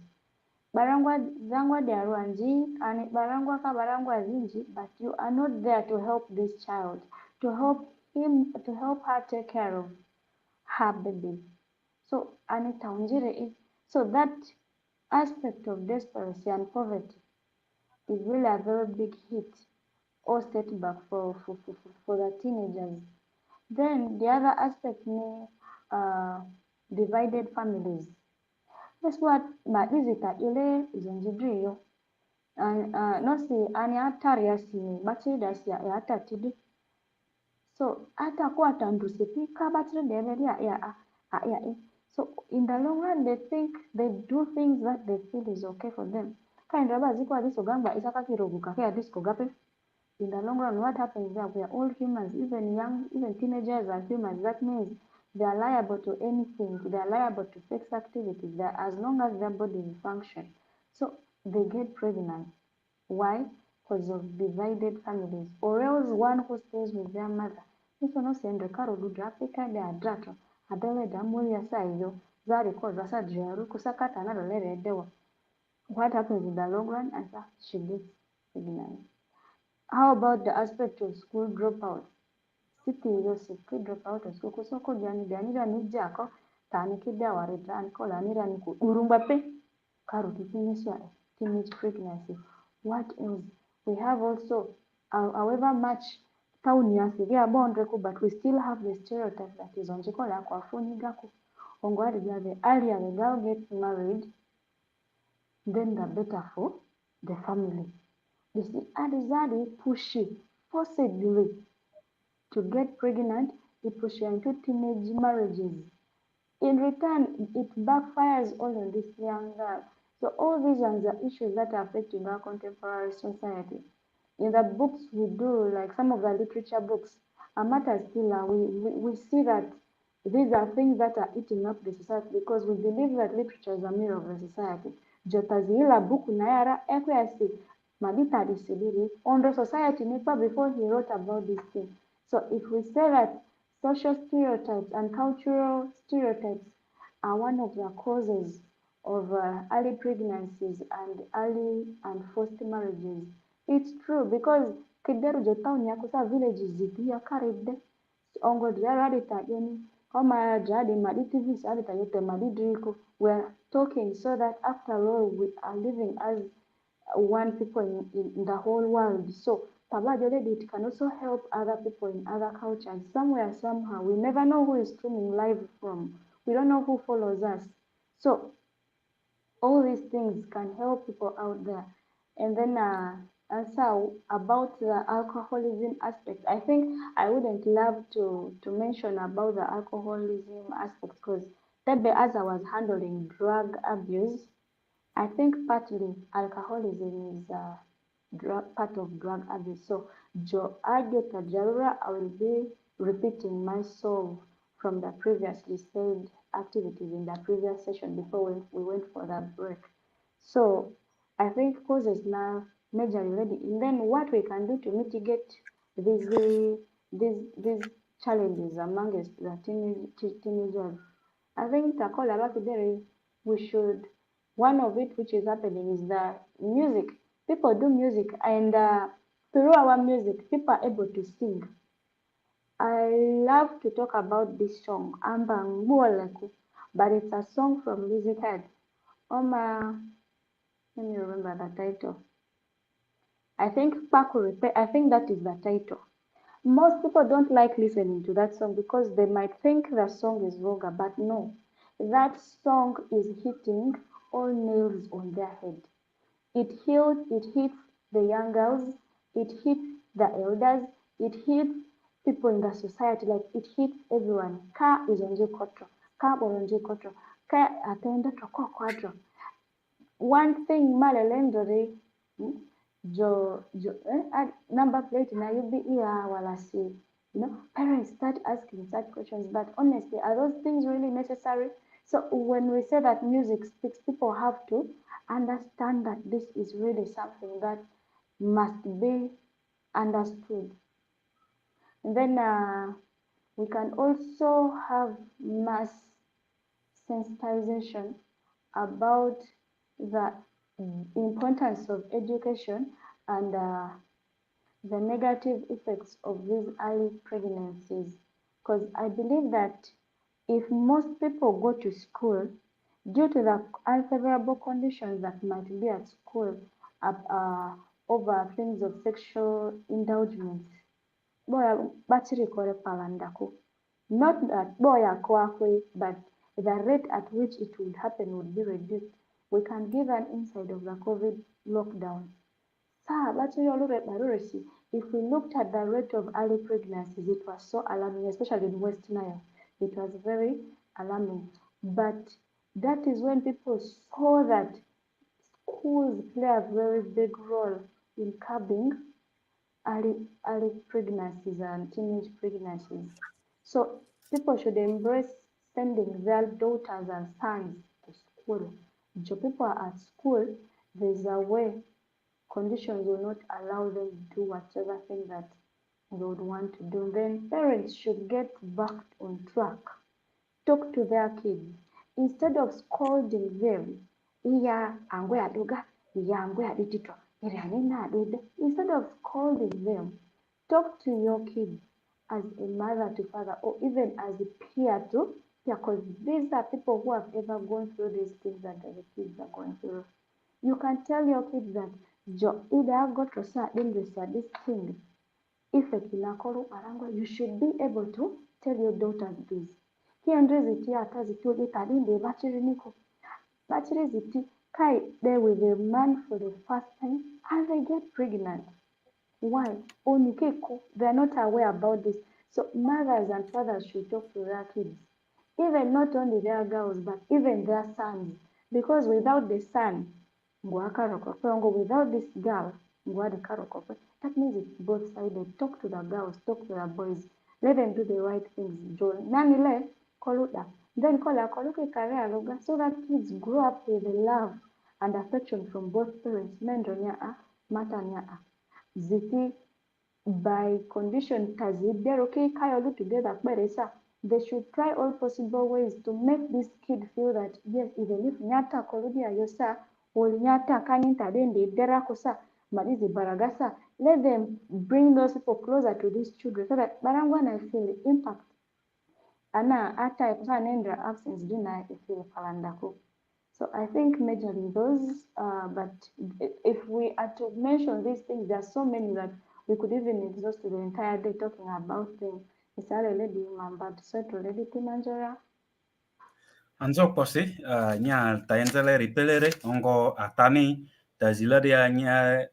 D: Barangwa zangwa diarwanji and barangwa ka barangwa zinji, but you are not there to help this child, to help her take care of her baby. So so that aspect of desperation and poverty is really a very big hit or setback for the teenagers. Then the other aspect may divided families. That's what my visitor ile izonjidrio and no see ani hatari asini batida sia ya hatati. So hata kwa tandusipika batida ya. So in the long run, they think they do things that they feel is okay for them. Kind of as equal this ogamba is a in the long run, what happens is that we are all humans, even teenagers are humans. That means they are liable to anything. They are liable to sex activities as long as their body is function. So they get pregnant. Why? Because of divided families. Or else one who stays with their mother. If no sendre karo du drapika de adrato. Adele damuri asaiyo. Zari ko rasa jaru kusakata na lere dewa. What happens in the long run? Answer, she gets pregnant. How about the aspect of school dropout? Siti yosi drop out of school kusoko ganira ni jako tani kida waritani kola nira ni urumba pe karu kifinisha teenage pregnancy. What else? We have also however much town yasigia bondre but we still have the stereotype that is on jikola kwa funi gako. Ongwari the earlier the girl gets married, then the better for the family. You see, Adizadi push you forcibly to get pregnant, it pushes you into teenage marriages. In return, it backfires all on this young girl. So all these are the issues that are affecting our contemporary society. In the books we do, like some of the literature books, Amata still, we see that these are things that are eating up the society because we believe that literature is a mirror of the society. Jotazila book nayara ekwesi madita disidiri on the society nipa before he wrote about this thing. So if we say that social stereotypes and cultural stereotypes are one of the causes of early pregnancies and early and forced marriages, it's true because kideru jotauni yakusa villages zikia karide ongo diaradi tajeni kama jadi maditi alita yote madidriko. We're talking so that after all we are living as one people in the whole world. So it can also help other people in other cultures. Somewhere, somehow, we never know who is streaming live from. We don't know who follows us. So all these things can help people out there. And then also about the alcoholism aspect, I think I wouldn't love to mention about the alcoholism aspect because maybe as I was handling drug abuse, I think partly alcoholism is part of drug abuse. So, Jo Ageta Jarura, I will be repeating myself from the previously said activities in the previous session before we went for that break. So, I think causes now majorly ready. And then what we can do to mitigate these challenges amongst the teenagers. I think Takola Bakidere, we should, one of it which is happening is the music. People do music and through our music, people are able to sing. I love to talk about this song, Ambang Bualeku, but it's a song from Lizzie Head. Oma Let me remember the title. I think that is the title. Most people don't like listening to that song because they might think the song is vulgar, but no. That song is hitting all nails on their head. It hits the young girls, it hits the elders, it hits people in the society, like it hits everyone. Ka izonje kotro, ka boronje kotro, ka atenda toko kwadro. One thing malelendore, number plate na you be here wala see. Parents start asking such questions, but honestly, are those things really necessary? So when we say that music speaks, people have to understand that this is really something that must be understood. And then we can also have mass sensitization about the importance of education and the negative effects of these early pregnancies. Because I believe that if most people go to school, due to the unfavorable conditions that might be at school over things of sexual indulgence, boya bachirikore palandako. Not that boya kwakwe, but the rate at which it would happen would be reduced. We can give an insight of the COVID lockdown. If we looked at the rate of early pregnancies, it was so alarming, especially in West Nile. It was very alarming. But that is when people saw that schools play a very big role in curbing early pregnancies and teenage pregnancies. So people should embrace sending their daughters and sons to school. If people are at school, there's a way conditions will not allow them to do whatever thing that they would want to do. Then parents should get back on track. Talk to their kids. Instead of scolding them, instead of scolding them, talk to your kids as a mother to father or even as a peer to because these are people who have ever gone through these things that the kids are going through. You can tell your kids that ida got to this thing. If you should be able to tell your daughters this. Kai they with a man for the first time and they get pregnant. Why? They are not aware about this. So mothers and fathers should talk to their kids. Even not only their girls, but even their sons. Because without the son, without this girl, that means it's both sided. Talk to the girls, talk to the boys. Let them do the right things. Nanile, koluda. Then so that kids grow up with the love and affection from both parents. Mendronya, matanya. Ziti by condition okay together they should try all possible ways to make this kid feel that yes, even if nyata koludia yosa or nyata kanyinta dende derakosa malizi baragasa, let them bring those people closer to these children so that barangwana feel the impact ana hata ekusanendra absence dina feel palandako. So I think majorly those, but if we are to mention these things, there are so many that we could even exhaust the entire day talking about them. Misale lady mambat soto lady timanjora.
C: Anzo posi nya taenzele ripelere ongo atani tazilaria nya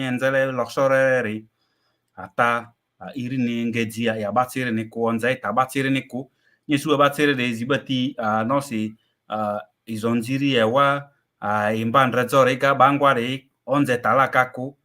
C: enzele loksore ata irini ngedzia ya batsiri ni kuonza ita batsiri ni ku nyesu batsiri de zibati nosi izonziri ewa imbandre zore ga bangware onze talaka ku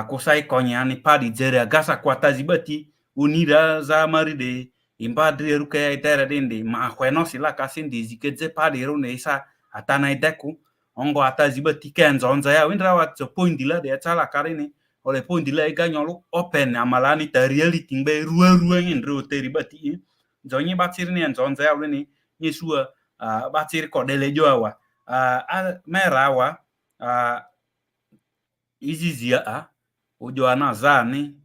C: kusai konyani padi zere gasa kwata zibati unira za maride imbadri ruke itere dindi ma kweno sila kasindi zikedze padi rune isa atana ideku ongo ata zibati kenzo onza ya windra wat poindila de tsala karini ole poindila ega nyolo open amalani ta reality ngbe ruwa ngendre oteri bati zonyi batsiri ni nzonza ya wini nyesua batsiri kodele joawa merawa izizia ujoana zani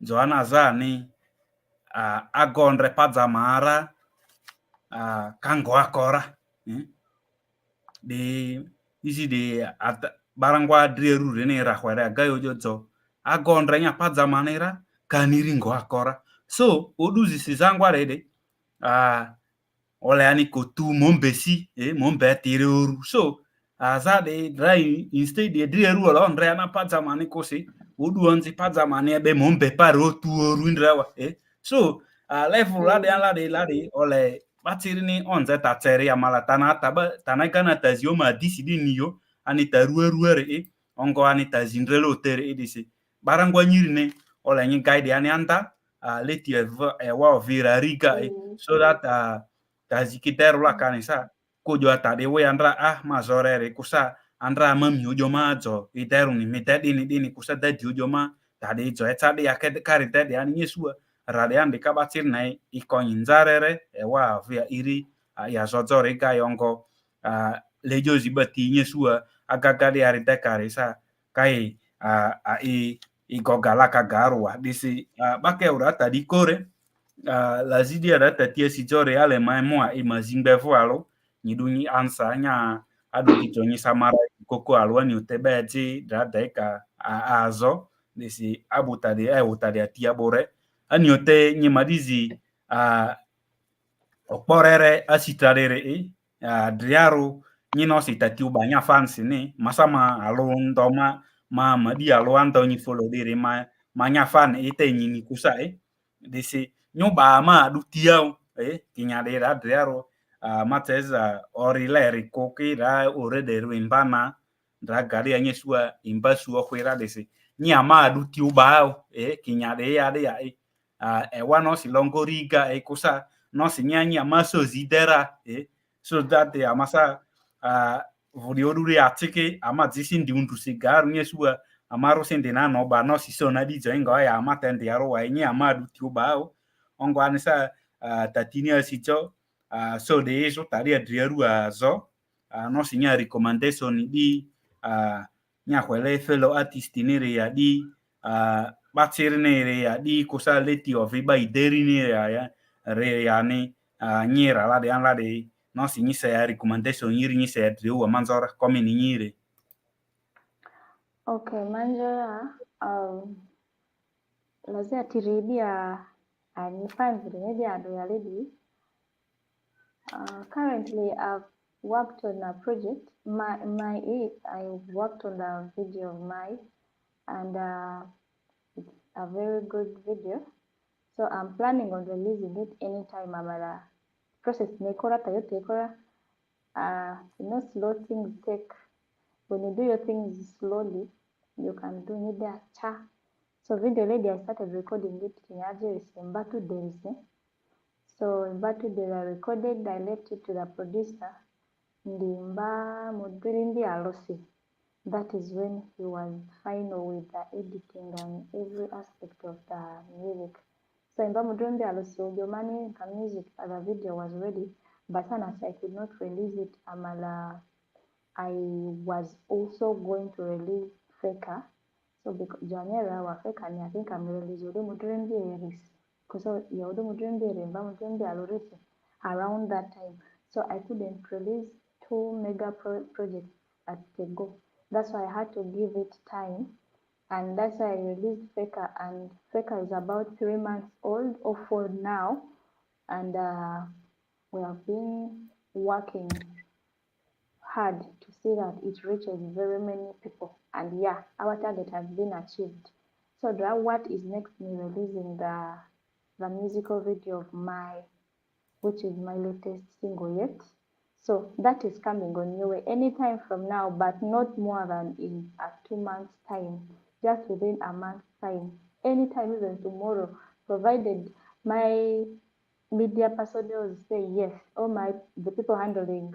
C: joana zani agondre padzamara kango akora di isi de barangwa drieru rene rahware gayo jojo agondra nya padza manera kaniringo akora so oduzi sizangwa rede ole ani kotu mombesi mombe tire oru so aza de dry instead de drieru ole ondra na padza mani kosi odu onzi padza mani ebe mombe pare otu oru ndrawa so level lade ole batiri ni onze tatseri amala tana kana tazio ma disidi niyo ani tarueruere ongo ani tazindrelo tere edisi barangwa nyirine ole nyi guide ani anta leti wa vira riga so that tazikiteru la kanisa kujo atade we andra mazorere kusa andra mami ujo mazo iteru ni mitedi ni dini kusa dadi ujo ma tade izo etade yakede karitede ani yesua rade ande kabatir na ikonyinzarere wa via iri ya zozore ga yongo lejo zibati yesua agagade aride karisa kai igogala kagarwa disi bake urata dikore lazidi arata tia sijore ale maimoa imazingbevu alo nyidunyi ansa nya adu kitonyi samara koko alwani utebeti dradeka azo disi utade atia bore ani ote nyimadizi okporere asitarere driaru nyino sitati ubanya fansi ni masama alo ndoma madi alo anto nyi folodere nya fan ite nyini kusa disi nyoba ma dutiao kinyadera driaru mateza orilere koki ra orederu imbana dragari anyesua imbasu okwera disi nyama duti ubao kinyade ya ewa no silongoriga kusa no sinyanya maso zidera so that amasa vuriorure atike amadzisi ndiundu sigaru nyesua amaro sende na no ba no sisona dizo ingo ya amatende yaro wa nya amadu tiubao ongo anisa tatini asicho so de eso tari adriaru azo no sinya recommendation di nya kwele fellow artist nire ya di batsirne ya di kusa leti oviba ideri ni ya re ya ni nyira la de no si nyisa ya recommendation nyiri nyisa ya driu wa manzora komi ni nyire.
D: Okay, manjora lazia tiridia ani fans remedia do ya lady. Currently I've worked on a project. I've worked on a video of mine, and it's a very good video. So I'm planning on releasing it anytime. Amala process nekora tayo tekora. Slow things take. When you do your things slowly, you can do media cha. So video lady, I started recording it in Mbatu days. So Mbatu days I recorded, I left it to the producer. Ndimba Mudrindi Alosi. That is when he was final with the editing and every aspect of the music. So in Bamudrindi Alosi, Ujomani, the music, the video was ready, but as I could not release it, Amala, I was also going to release Feka. So because January wa Feka ni I think I'm release Udumudrindi Eris. Because Udumudrindi Eris, around that time. So I couldn't release 2 mega projects at the go. That's why I had to give it time, and that's why I released Feka, and Feka is about 3 months old or 4 now, and we have been working hard to see that it reaches very many people, and yeah, our target has been achieved. So that what is next me releasing the musical video of which is my latest single yet. So that is coming on your way anytime from now, but not more than in a 2 months time, just within a month's time, anytime, even tomorrow, provided my media personnel say yes, or the people handling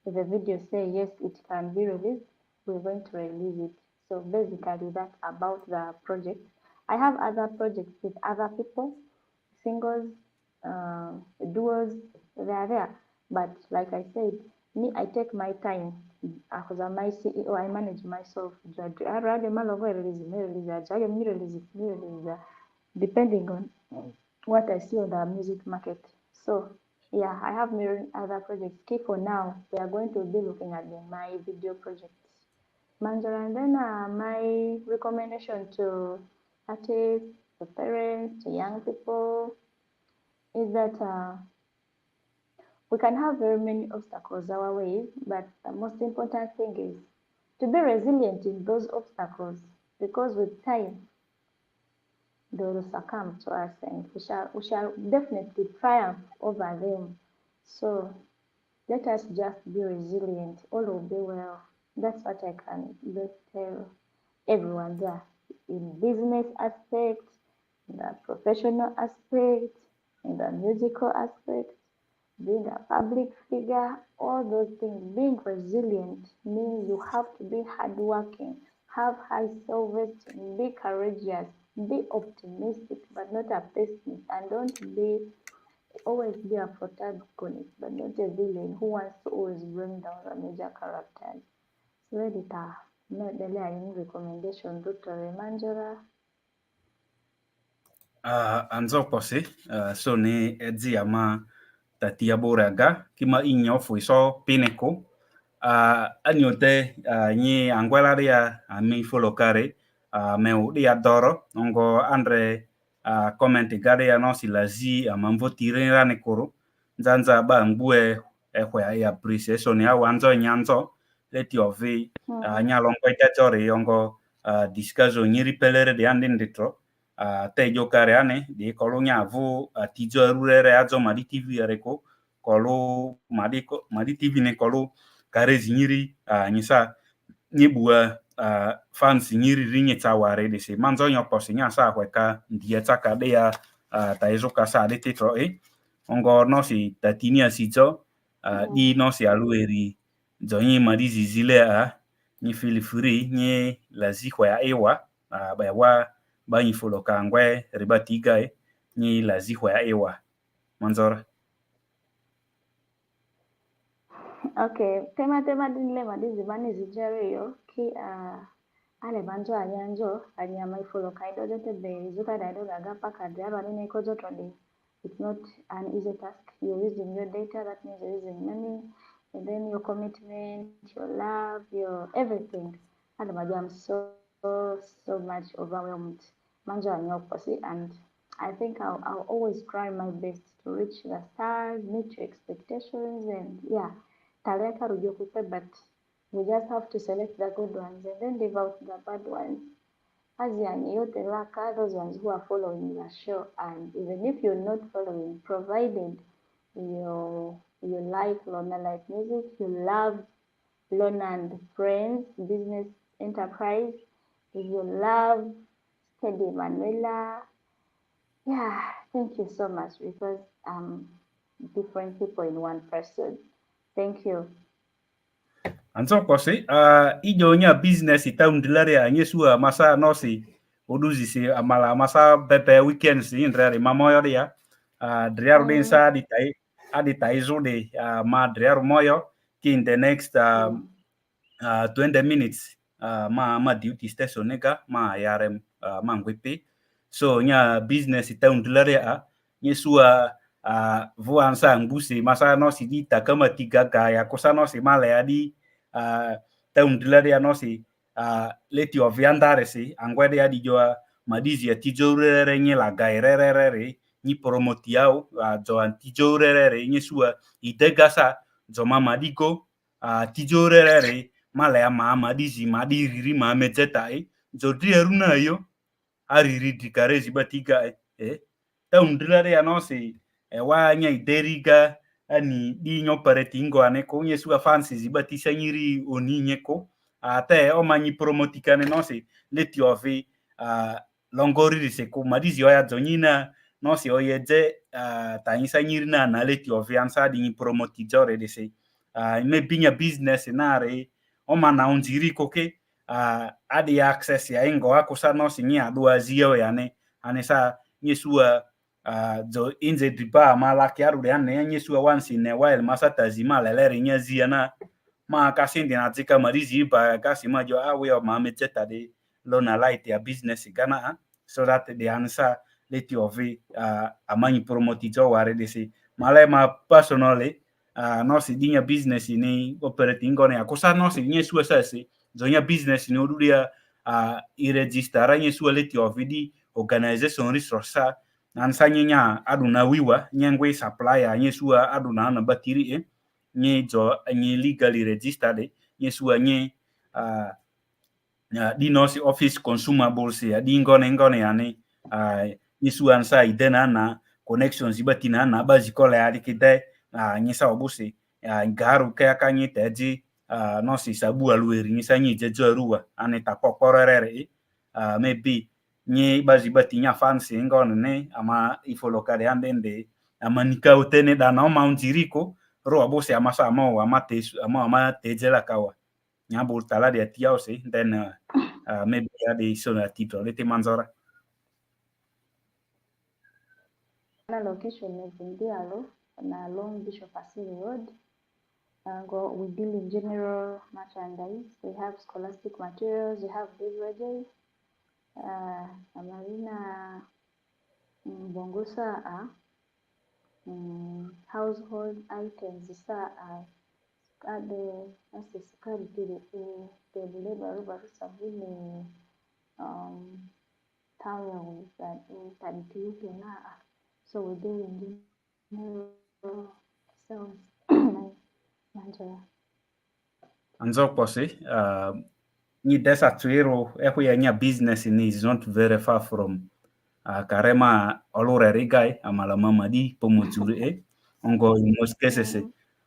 D: the video say yes, it can be released, we're going to release it. So basically that's about the project. I have other projects with other people, singles, duos, they are there. But like I said, I take my time because I'm my CEO, I manage myself. Depending on what I see on the music market. So yeah, I have many other projects. Okay, for now, we are going to be looking at my video projects. Manjara, and then my recommendation to artists, to parents, to young people is that we can have very many obstacles our way, but the most important thing is to be resilient in those obstacles, because with time they will succumb to us and we shall definitely triumph over them. So let us just be resilient. All will be well. That's what I can just tell everyone there, in business aspect, in the professional aspect, in the musical aspect, being a public figure, all those things. Being resilient means you have to be hardworking, have high self-esteem, be courageous, be optimistic but not a pessimist, and don't be always be a protagonist but not a villain who wants to always bring down the major characters. So editor, naendelea in recommendation Dr. Manjora.
C: Anzo posi so ni edzi ama tatia boraga kima inyo fuiso pineko anyote ni anguela dia mi folokare meu dia doro ngo andre comment gade ya no silazi amamvo tirera ne koro nzanza ba mbue ehwe ya appreciation ya wanzo nyanzo leti ovi nyalo mkwete tori yongo discussion nyiri pelere de andin ditro te jokare ane de kolo nyavu tijo rurere azo madi tv areko kolo madi tv ne kolo kare zinyiri nyisa nyibua fans nyiri rinye taware de se manzo nyoposi nya sa kweka ndiye taka de ya taizo kasa de titro ongo no si tatinia sizo di no si alueri zonyi madi zizile ni feel free ni lazi kwa ya ewa ba wa ba ni folo kangwe riba tiga ni lazi kwa ya ewa manzora.
D: Okay, tema dinle madizi bani zijareyo ki ale banjo anyanjo anyama ifolo kaido jote be zuka daido gaga paka driver nine kozo tondi. It's not an easy task. You're using your data, that means you're using money, and then your commitment, your love, your everything. And I'm so much overwhelmed. Manjo anyoposi, and I think I'll always try my best to reach the stars, meet your expectations, and yeah. Taleka rujokupe, but we just have to select the good ones and then leave out the bad ones. As yote laka, those ones who are following the show, and even if you're not following, provided you like Lonnah Lite music, you love Lonnah and Friends business enterprise, if you love Steady Manuela, yeah, thank you so much, because different people in one person. Thank you.
C: Anzo kosi ijo nya business itaundilare anyesua masa nosi oduzi si amala masa pepe weekend si indre mamoyo dia driaro densa di tai zo de ma driaro moyo ki in the next 20 minutes ma duty station nega ma yarem ma ngwipi so nya business itaundilare nyesua vuansa ngbusi masa nosi di takama tiga gaya kosa nosi male adi taundilare nosi leti oviandare si angwede adi joa madizi ya tijorere nye la gairere ni promotiao jo antijorere nye sua idegasa jo mama digo tijorere male ama madizi madiriri ma mejeta jo drieruna yo ariri dikarezi batiga taundilare nosi wa nya ideriga ani di nyopare tingo ane ko nye sua fancy zibatisa nyiri oni nyeko te o manyi promotikane nosi leti ofi longori rise ko madizi oya zonyina nosi oyeje tainsa nyiri na leti ofi ansa di nyi promotijore de se me binya business nare o mana onjiri koke adi access ya ingo akosa nosi nyi adua zio yane anesa nye sua zo inze driba mala kiaru de ane nyesua once in a while masata zima lelere nyazia na ma kasindi na tika marizi ba kasi majo we o ma meteta de Lonnah Lite ya business gana so that the answer leti ovi amanyi promoti jo ware de se malema personally nosi dinya business ini operating ngone akosa nosi nye sua sase zonya business ni oduria i registrara nye sua leti ovidi organization resource nan sanyenya aduna wiwa nyengwe supplier nye sua aduna na batiri nye jo nye legally registered nye sua nye di nosi office consumables ya di ngone yani nye sua ansa idena na connections ibatina na bazi kole adi kite nyisa obusi garu ke akanyi teji nosi sabu alueri nyisa nyi jejo ruwa ane tapokorere maybe nyi bazi batinya fancy ngone ne ama ifolokade andende ama nika utene dana oma unjiriko ro obusi ama samo ama tejela kawa nyabul tala dia tiausi then maybe ade sona titolo lete manzora
D: na location is in Diallo na along Bishop Asili Road. We deal in general merchandise. We have scholastic materials, we have beverages, marina bongo saa, household items saa, ade sukari kile tebule baru sabuni towels that taditiuke na so we deal in general sales.
C: Anzo posi ni desa tuiro ya nya business ni is not very far from karema olure rigai amala mama di pomujure ongo in most cases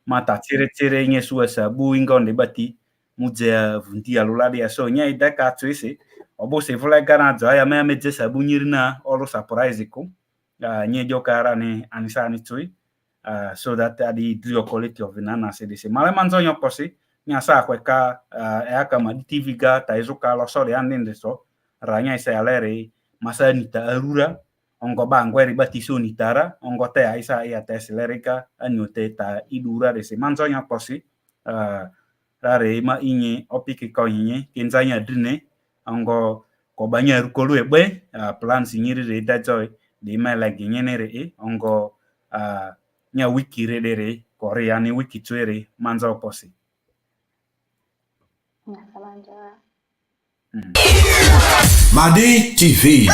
C: mata tire nye suasa bu ingo ne bati muje vundi alula dia so nya ideka tuisi obo se vula gana jo ya me jesa bu nyirina olu surprise ko nye jokara ni anisa ni tui so that adi drio quality of nana sedisi male manzo nyo posi nya sa kweka aka ma TV ga taizuka lo so ya ninde so ranya isa alere masa nita arura ongo bangweri batiso nitara ongo te isa ya teselerika anyote ta idura desi manzo nya posi rare ma inye opiki ko inye kinzanya dine ongo ko banya rukolu ebe plan sinyiri re da joy di mele ginyenere ongo nya wiki redere koreani wiki twere manzo posi
D: Salanja.
A: Madi TV.